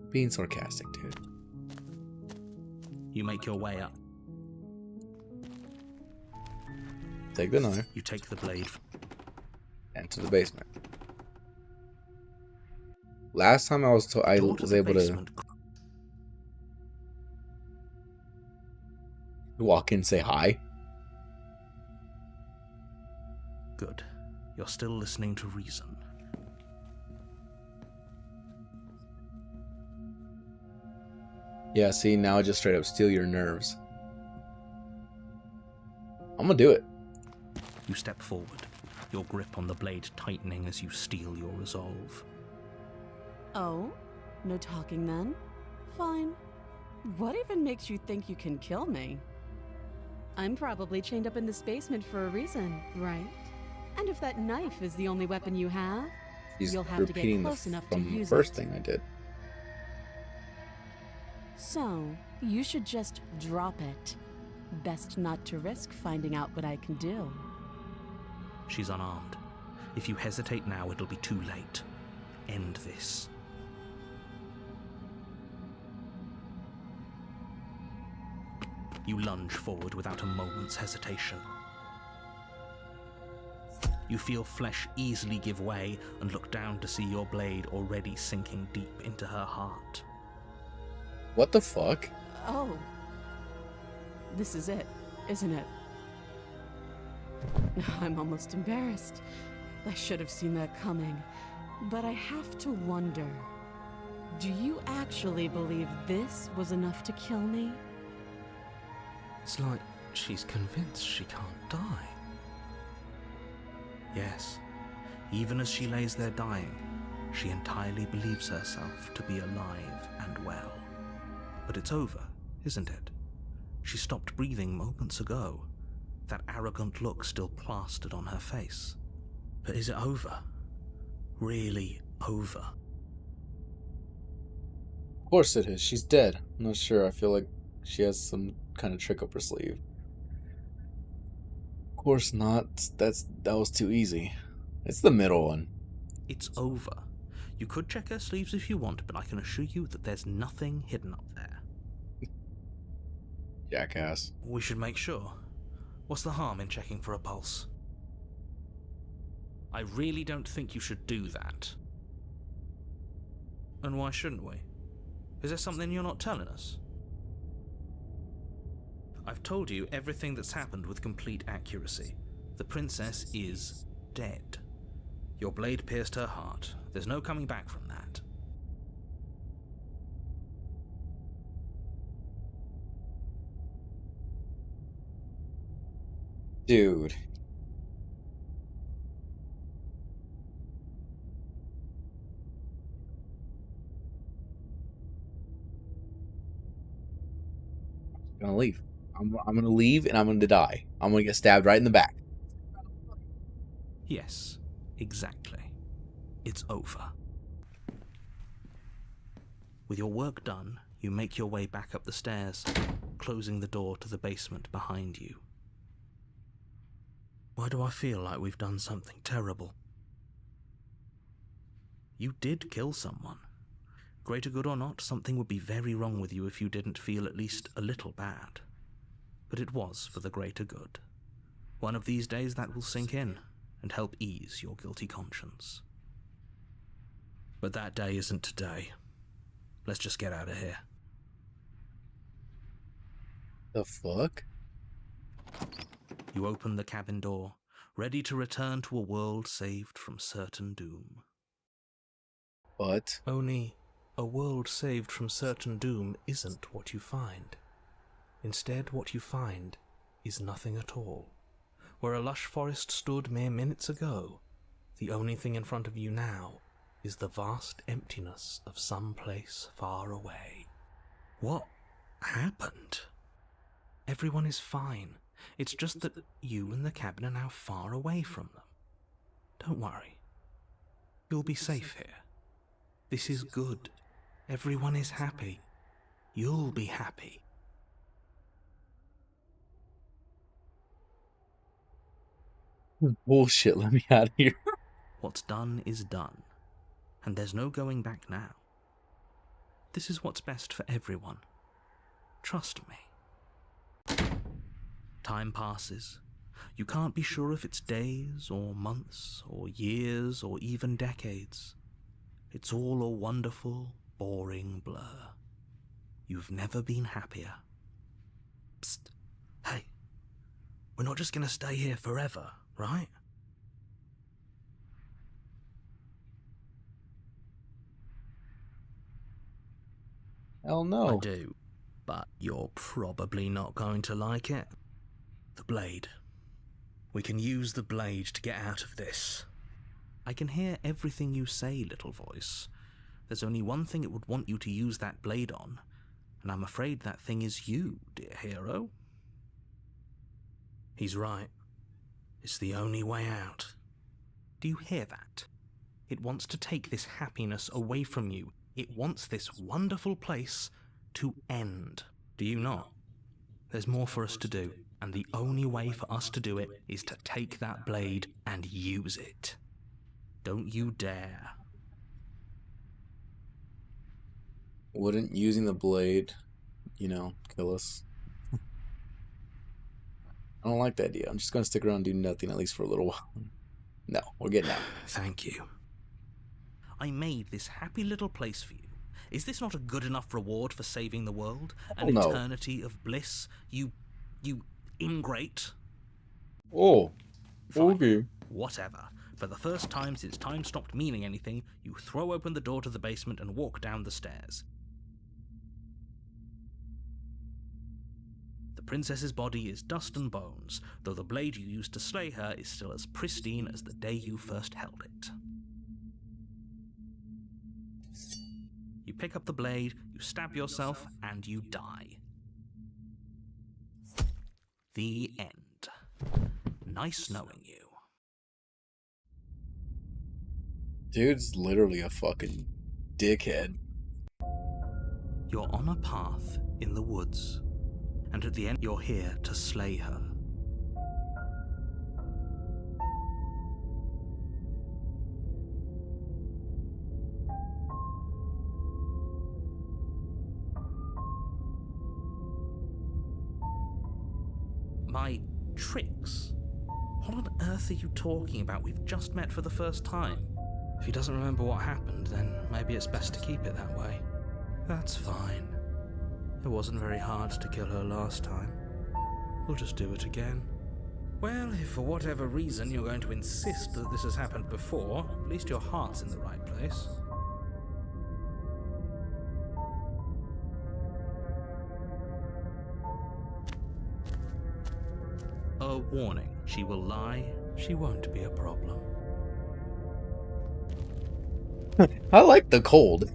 Being sarcastic, dude. You make your way up. Take the knife. You take the blade. Enter the basement. Last time I was I Door to was the able to basement. walk in and say hi. Good. You're still listening to reason. Yeah, see, now I just straight up steal your nerves. I'm gonna do it. You step forward, your grip on the blade tightening as you steel your resolve. Oh? No talking then? Fine. What even makes you think you can kill me? I'm probably chained up in this basement for a reason, right? And if that knife is the only weapon you have, He's you'll have to get repeating close enough to from the use first it. thing I did. So, you should just drop it. Best not to risk finding out what I can do. She's unarmed. If you hesitate now, it'll be too late. End this. You lunge forward without a moment's hesitation. You feel flesh easily give way and look down to see your blade already sinking deep into her heart. What the fuck? Oh. This is it, isn't it? I'm almost embarrassed. I should have seen that coming. But I have to wonder, do you actually believe this was enough to kill me? It's like she's convinced she can't die. Yes, even as she lays there dying, she entirely believes herself to be alive and well. But it's over, isn't it? She stopped breathing moments ago, that arrogant look still plastered on her face. But is it over? Really over? Of course it is. She's dead. I'm not sure. I feel like she has some kind of trick up her sleeve. Of course not. That was too easy. It's the middle one. It's over. You could check her sleeves if you want, but I can assure you that there's nothing hidden up there. Jackass. We should make sure. What's the harm in checking for a pulse? I really don't think you should do that. And why shouldn't we? Is there something you're not telling us? I've told you everything that's happened with complete accuracy. The princess is dead. Your blade pierced her heart. There's no coming back from that. Dude. I'm gonna leave. I'm gonna leave and I'm gonna die. I'm gonna get stabbed right in the back. Yes, exactly. It's over. With your work done, you make your way back up the stairs, closing the door to the basement behind you. Why do I feel like we've done something terrible? You did kill someone. Greater good or not, something would be very wrong with you if you didn't feel at least a little bad. But it was for the greater good. One of these days that will sink in and help ease your guilty conscience. But that day isn't today. Let's just get out of here. The fuck? You open the cabin door, ready to return to a world saved from certain doom. What? Only, a world saved from certain doom isn't what you find. Instead, what you find is nothing at all. Where a lush forest stood mere minutes ago, the only thing in front of you now is the vast emptiness of some place far away. What happened? Everyone is fine. It's just that you and the cabin are now far away from them. Don't worry. You'll be safe here. This is good. Everyone is happy. You'll be happy. Bullshit, let me out of here. What's done is done, and there's no going back now. This is what's best for everyone. Trust me. Time passes. You can't be sure if it's days or months or years or even decades. It's all a wonderful, boring blur. You've never been happier. Psst. Hey, we're not just going to stay here forever, right? Hell no. I do, but you're probably not going to like it. The blade. We can use the blade to get out of this. I can hear everything you say, little voice. There's only one thing it would want you to use that blade on, and I'm afraid that thing is you, dear hero. He's right. It's the only way out. Do you hear that? It wants to take this happiness away from you. It wants this wonderful place to end. Do you not? There's more for us to do, and the only way for us to do it is to take that blade and use it. Don't you dare. Wouldn't using the blade, kill us? I don't like the idea. I'm just gonna stick around and do nothing, at least for a little while. No, we're getting out. Thank you. I made this happy little place for you. Is this not a good enough reward for saving the world? An eternity of bliss? You ingrate? Oh, Fine. okay. Whatever. For the first time since time stopped meaning anything, you throw open the door to the basement and walk down the stairs. The princess's body is dust and bones, though the blade you used to slay her is still as pristine as the day you first held it. You pick up the blade, you stab yourself, and you die. The end. Nice knowing you. Dude's literally a fucking dickhead. You're on a path in the woods, and at the end you're here to slay her. My tricks? What on earth are you talking about? We've just met for the first time. If he doesn't remember what happened, then maybe it's best to keep it that way. That's fine. It wasn't very hard to kill her last time. We'll just do it again. Well, if for whatever reason you're going to insist that this has happened before, at least your heart's in the right place. A warning. She will lie. She won't be a problem. I like the cold.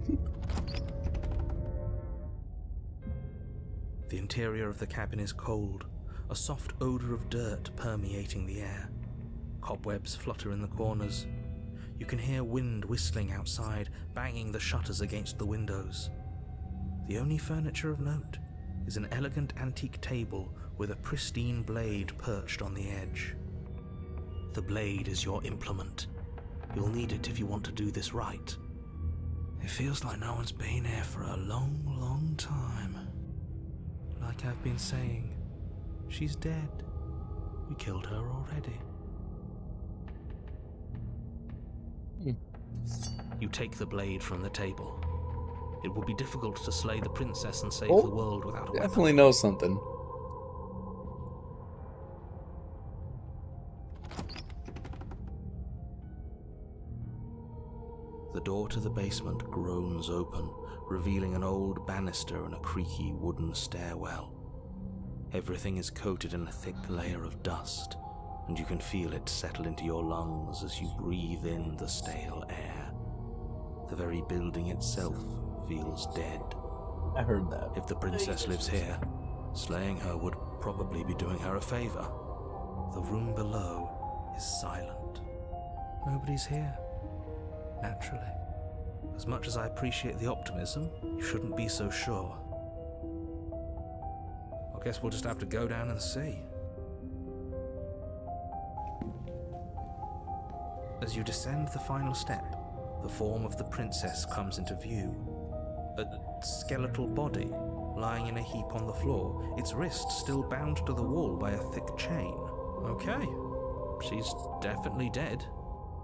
The interior of the cabin is cold, a soft odor of dirt permeating the air. Cobwebs flutter in the corners. You can hear wind whistling outside, banging the shutters against the windows. The only furniture of note is an elegant antique table with a pristine blade perched on the edge. The blade is your implement. You'll need it if you want to do this right. It feels like no one's been here for a long, long time. Like I've been saying, she's dead. We killed her already. You take the blade from the table. It would be difficult to slay the princess and save the world without a weapon. Definitely know something. The door to the basement groans open, revealing an old banister and a creaky wooden stairwell. Everything is coated in a thick layer of dust, and you can feel it settle into your lungs as you breathe in the stale air. The very building itself feels dead. I heard that. If the princess lives here, slaying her would probably be doing her a favor. The room below is silent. Nobody's here. Naturally. As much as I appreciate the optimism, you shouldn't be so sure. I guess we'll just have to go down and see. As you descend the final step, the form of the princess comes into view. A skeletal body, lying in a heap on the floor, its wrist still bound to the wall by a thick chain. Okay. She's definitely dead.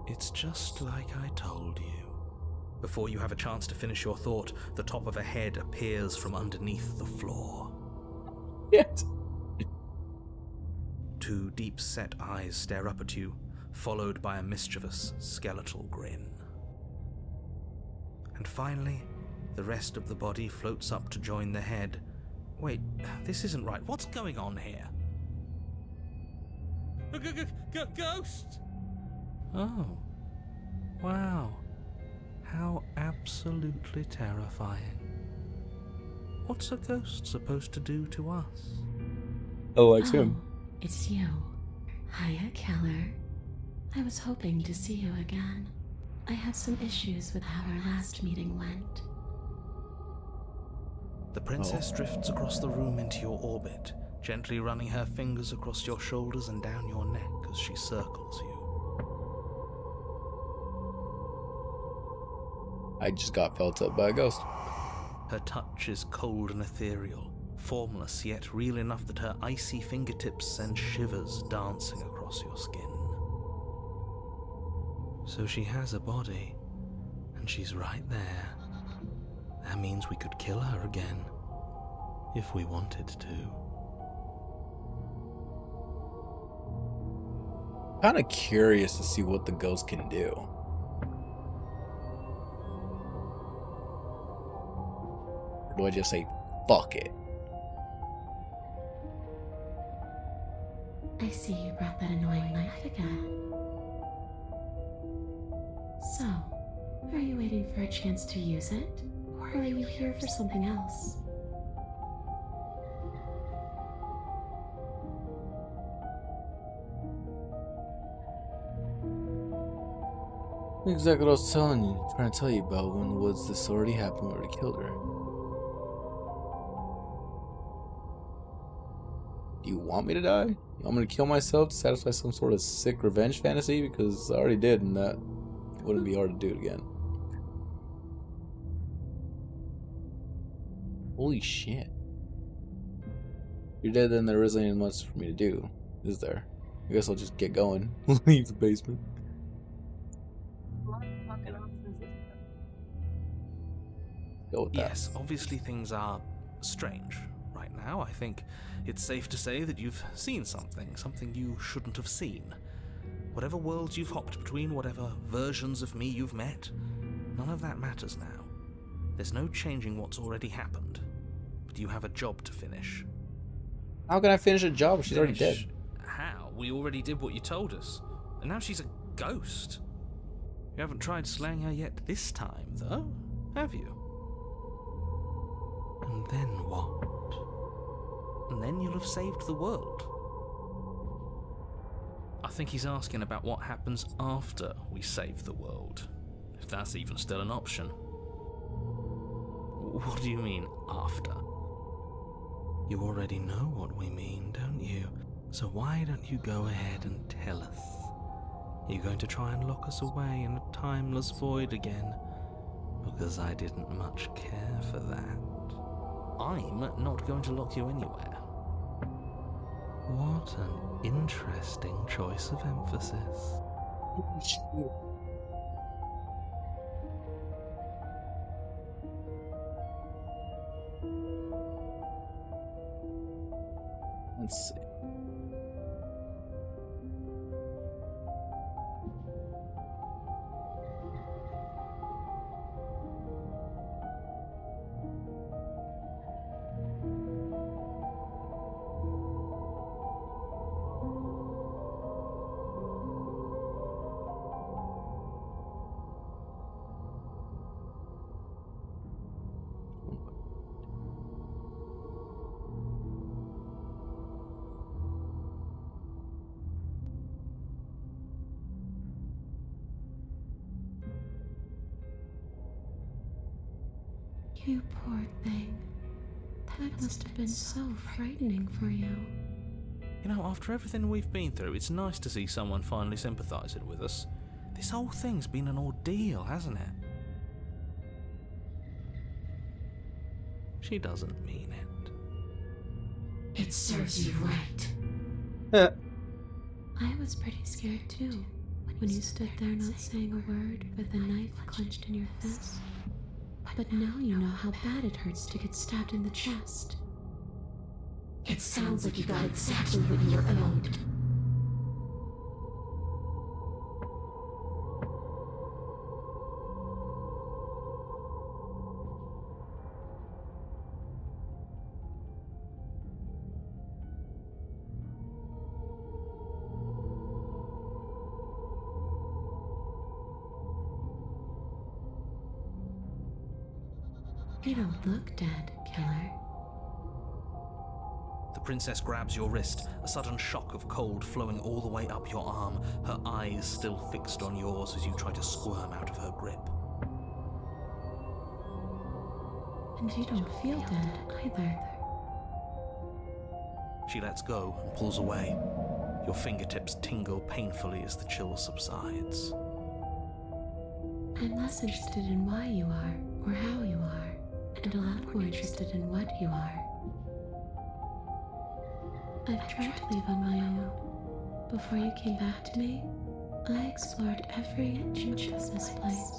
It's just like I told you. Before you have a chance to finish your thought, the top of a head appears from underneath the floor. Yet. Two deep-set eyes stare up at you, followed by a mischievous, skeletal grin. And finally, the rest of the body floats up to join the head. Wait, this isn't right. What's going on here? A ghost! Oh. Wow. How absolutely terrifying. What's a ghost supposed to do to us? Oh, likes him. It's you. Hiya, Keller. I was hoping to see you again. I have some issues with how our last meeting went. The princess drifts across the room into your orbit, gently running her fingers across your shoulders and down your neck as she circles you. I just got felt up by a ghost. Her touch is cold and ethereal, formless yet real enough that her icy fingertips send shivers dancing across your skin. So she has a body, and she's right there. That means we could kill her again, if we wanted to. Kind of curious to see what the ghost can do. Or do I just say, fuck it? I see you brought that annoying knife again. So, are you waiting for a chance to use it? Or are you here for something else? Exactly what I was trying to tell you about when was this already happened where we killed her. Do you want me to die? I'm gonna kill myself to satisfy some sort of sick revenge fantasy? Because I already did, and that wouldn't be hard to do it again. Holy shit. You're dead, then there isn't anything much for me to do, is there? I guess I'll just get going. Leave the basement. Go with that. Yes, obviously things are strange right now. I think it's safe to say that you've seen something you shouldn't have seen. Whatever worlds you've hopped between, whatever versions of me you've met, none of that matters now. There's no changing what's already happened, but you have a job to finish. How can I finish a job if she's already dead? How? We already did what you told us, and now she's a ghost. You haven't tried slaying her yet this time, though, have you? And then what? And then you'll have saved the world. I think he's asking about what happens after we save the world, if that's even still an option. What do you mean, after? You already know what we mean, don't you? So why don't you go ahead and tell us? You're going to try and lock us away in a timeless void again? Because I didn't much care for that. I'm not going to lock you anywhere. What an interesting choice of emphasis. Let's see. You poor thing. That must have been so frightening for you. You know, after everything we've been through, it's nice to see someone finally sympathising with us. This whole thing's been an ordeal, hasn't it? She doesn't mean it. It serves you right. I was pretty scared too, when you stood there not saying a word with a knife clenched in your fist. But now you know how bad it hurts to get stabbed in the chest. It sounds like you got exactly what you were owed. You don't look dead, killer. The princess grabs your wrist, a sudden shock of cold flowing all the way up your arm, her eyes still fixed on yours as you try to squirm out of her grip. And you don't feel dead either. She lets go and pulls away. Your fingertips tingle painfully as the chill subsides. I'm less interested in why you are, or how you are, and a lot more interested in what you are. I've tried to leave on my own. Before you came back to me, I explored every inch of this place,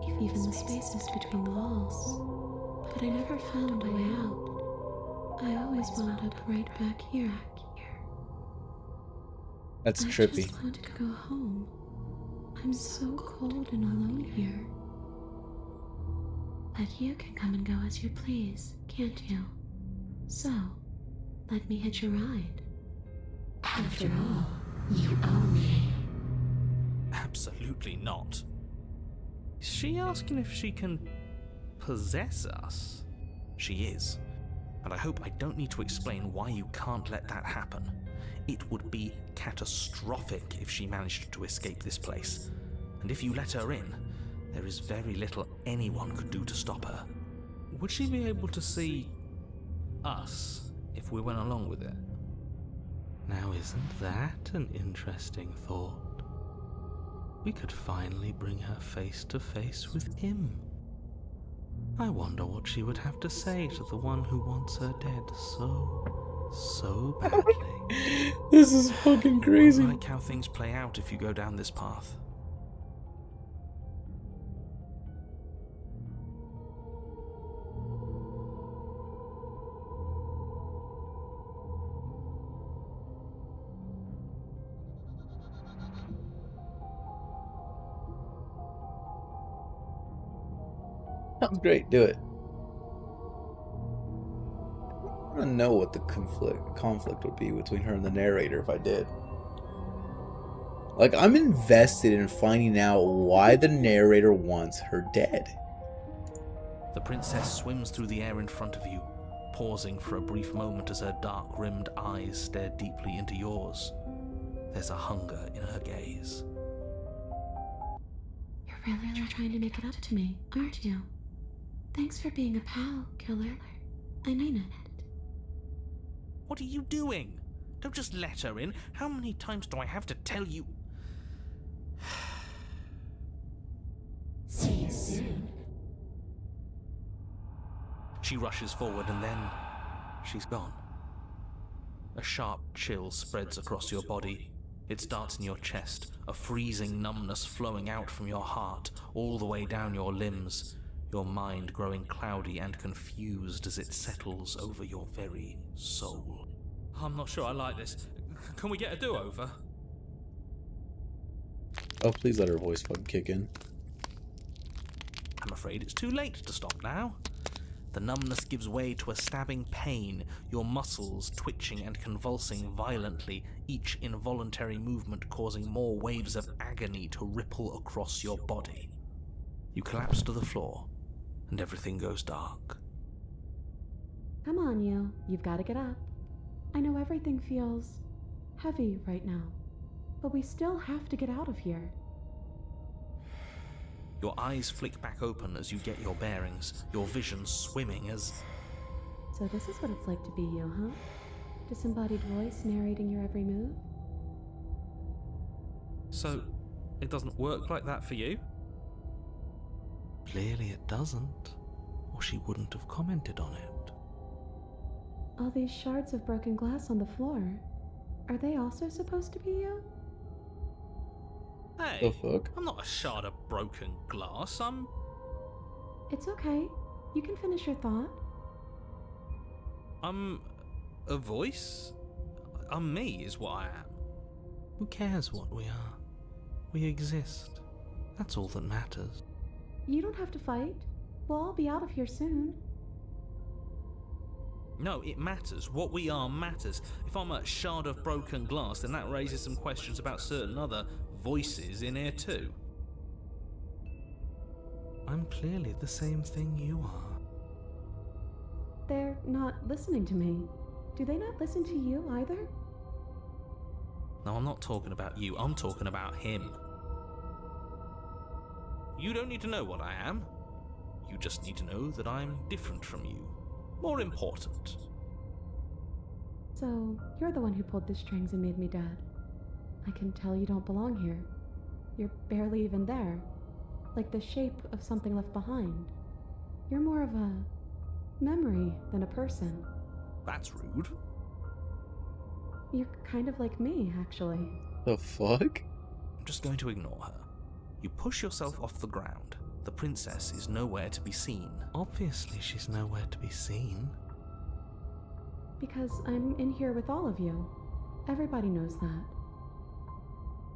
even the spaces between the walls. But I never found a way out. I always wound up right back here. That's I trippy. just want to go home. I'm so cold and alone here. But you can come and go as you please, can't you? So, let me hitch a ride. After all, you owe me. Absolutely not. Is she asking if she can possess us? She is. And I hope I don't need to explain why you can't let that happen. It would be catastrophic if she managed to escape this place. And if you let her in, there is very little anyone could do to stop her. Would she be able to see us if we went along with it? Now, isn't that an interesting thought? We could finally bring her face to face with him. I wonder what she would have to say to the one who wants her dead so badly. This is fucking crazy. I like how things play out if you go down this path. Sounds great. Do it. I don't know what the conflict would be between her and the narrator if I did. Like, I'm invested in finding out why the narrator wants her dead. The princess swims through the air in front of you, pausing for a brief moment as her dark-rimmed eyes stare deeply into yours. There's a hunger in her gaze. You're really trying to make it up to me, aren't you? Thanks for being a pal, killer. I mean it. What are you doing? Don't just let her in. How many times do I have to tell you? See you soon. She rushes forward and then she's gone. A sharp chill spreads across your body. It starts in your chest, a freezing numbness flowing out from your heart, all the way down your limbs, your mind growing cloudy and confused as it settles over your very soul. I'm not sure I like this. Can we get a do-over? Oh, please let her voice fucking kick in. I'm afraid it's too late to stop now. The numbness gives way to a stabbing pain, your muscles twitching and convulsing violently, each involuntary movement causing more waves of agony to ripple across your body. You collapse to the floor, and everything goes dark. Come on, you. You've got to get up. I know everything feels heavy right now, but we still have to get out of here. Your eyes flick back open as you get your bearings, your vision swimming as... So this is what it's like to be you, huh? Disembodied voice narrating your every move? So, it doesn't work like that for you? Clearly it doesn't, or she wouldn't have commented on it. All these shards of broken glass on the floor. Are they also supposed to be you? Hey, The fuck? I'm not a shard of broken glass. It's okay. You can finish your thought. I'm a voice? I'm me, is what I am. Who cares what we are? We exist. That's all that matters. You don't have to fight. We'll all be out of here soon. No, it matters. What we are matters. If I'm a shard of broken glass, then that raises some questions about certain other voices in here too. I'm clearly the same thing you are. They're not listening to me. Do they not listen to you either? No, I'm not talking about you. I'm talking about him. You don't need to know what I am. You just need to know that I'm different from you. More important. So, you're the one who pulled the strings and made me dead. I can tell you don't belong here. You're barely even there. Like the shape of something left behind. You're more of a memory than a person. That's rude. You're kind of like me, actually. The fuck? I'm just going to ignore her. You push yourself off the ground. The princess is nowhere to be seen. Obviously, she's nowhere to be seen. Because I'm in here with all of you. Everybody knows that.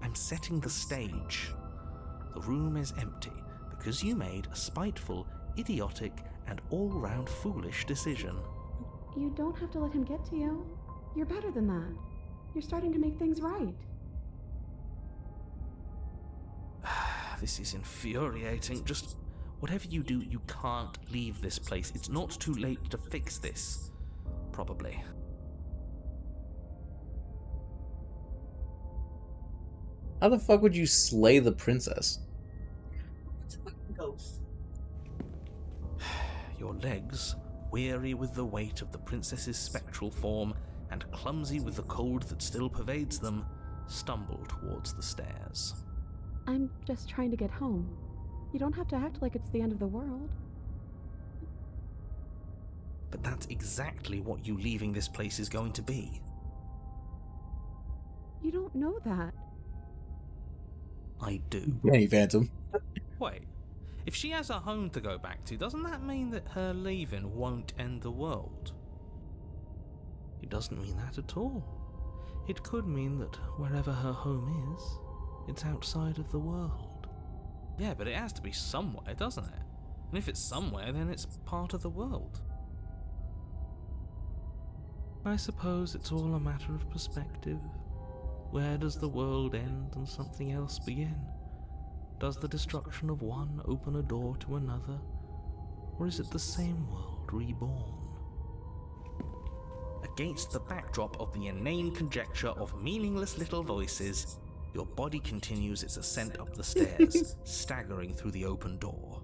I'm setting the stage. The room is empty because you made a spiteful, idiotic, and all-round foolish decision. You don't have to let him get to you. You're better than that. You're starting to make things right. This is infuriating. Just whatever you do, you can't leave this place. It's not too late to fix this. Probably. How the fuck would you slay the princess? It's a fucking ghost. Your legs, weary with the weight of the princess's spectral form and clumsy with the cold that still pervades them, stumble towards the stairs. I'm just trying to get home. You don't have to act like it's the end of the world. But that's exactly what you leaving this place is going to be. You don't know that. I do. Hey, Phantom. Wait, if she has a home to go back to, doesn't that mean that her leaving won't end the world? It doesn't mean that at all. It could mean that wherever her home is, it's outside of the world. Yeah, but it has to be somewhere, doesn't it? And if it's somewhere, then it's part of the world. I suppose it's all a matter of perspective. Where does the world end and something else begin? Does the destruction of one open a door to another? Or is it the same world reborn? Against the backdrop of the inane conjecture of meaningless little voices, your body continues its ascent up the stairs, staggering through the open door.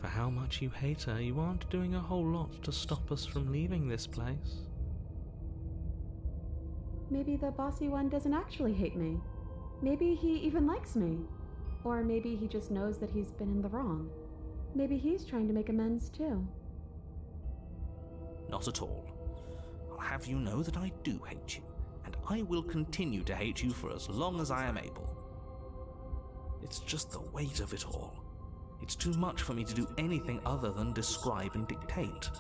For how much you hate her, you aren't doing a whole lot to stop us from leaving this place. Maybe the bossy one doesn't actually hate me. Maybe he even likes me. Or maybe he just knows that he's been in the wrong. Maybe he's trying to make amends too. Not at all. I'll have you know that I do hate you, and I will continue to hate you for as long as I am able. It's just the weight of it all. It's too much for me to do anything other than describe and dictate.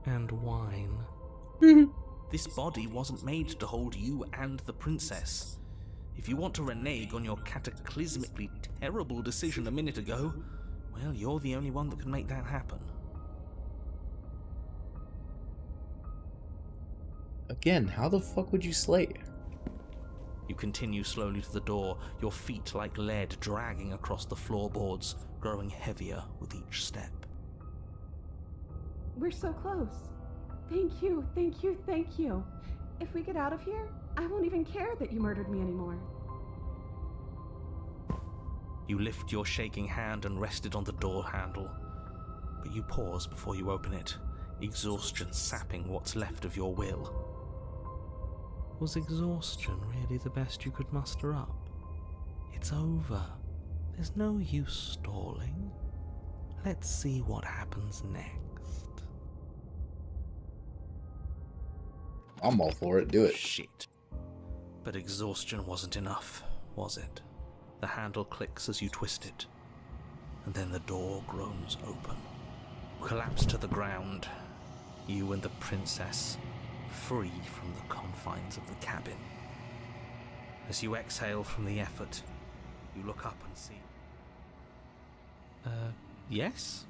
And whine. This body wasn't made to hold you and the princess. If you want to renege on your cataclysmically terrible decision a minute ago, well, you're the only one that can make that happen. Again, how the fuck would you slay her? You continue slowly to the door, your feet like lead dragging across the floorboards, growing heavier with each step. We're so close. Thank you, thank you, thank you. If we get out of here, I won't even care that you murdered me anymore. You lift your shaking hand and rest it on the door handle, but you pause before you open it, exhaustion sapping what's left of your will. Was exhaustion really the best you could muster up? It's over. There's no use stalling. Let's see what happens next. I'm all for it. Do it. Shit. But exhaustion wasn't enough, was it? The handle clicks as you twist it, and then the door groans open. Collapse to the ground, you and the princess, free from the confines of the cabin. As you exhale from the effort, you look up and see... yes?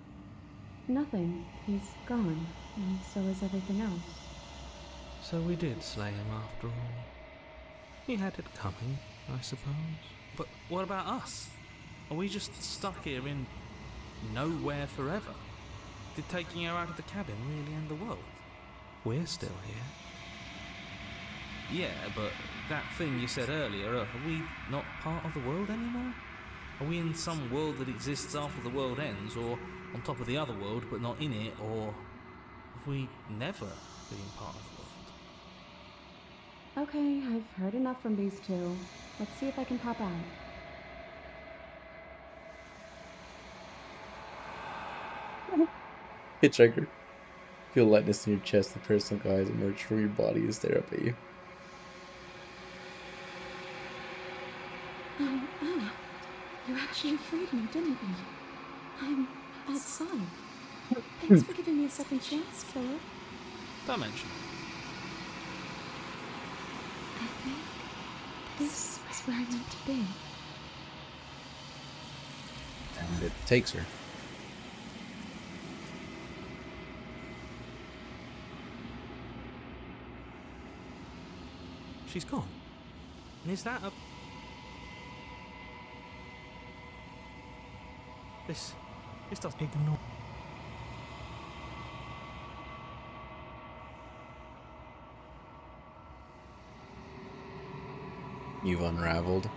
Nothing. He's gone, and so is everything else. So we did slay him after all. He had it coming, I suppose. But what about us? Are we just stuck here in nowhere forever? Did taking her out of the cabin really end the world? We're still here. Yeah, but that thing you said earlier, are we not part of the world anymore? Are we in some world that exists after the world ends, or on top of the other world but not in it, or have we never been part of the world? Okay, I've heard enough from these two. Let's see if I can pop out. Hitchhiker. Feel lightness in your chest. The personal eyes emerge from your body and stare up at you. You actually freed me, didn't you? I'm outside. Thanks for giving me a second chance, killer. Don't mention it. I think this is where I meant to be. And it takes her. She's gone. And is that a... This doesn't ignore... You've unraveled.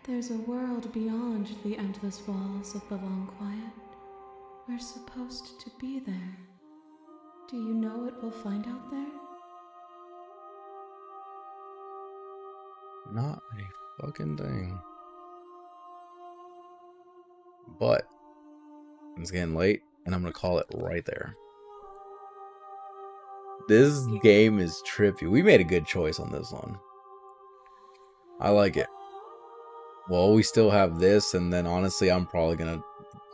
There's a world beyond the endless walls of the long quiet. We're supposed to be there. Do you know what we'll find out there? Not a fucking thing. But it's getting late, and I'm gonna call it right there. This game is trippy. We made a good choice on this one. I like it. Well, we still have this, and then honestly, I'm probably gonna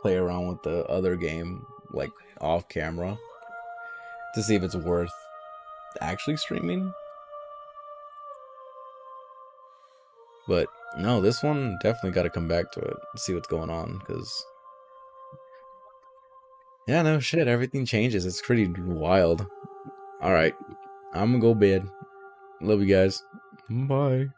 play around with the other game, like off camera, to see if it's worth actually streaming. But no, this one definitely got to come back to it and see what's going on, because yeah, no shit, everything changes. It's pretty wild. All right, I'm gonna go bed. Love you guys. Bye.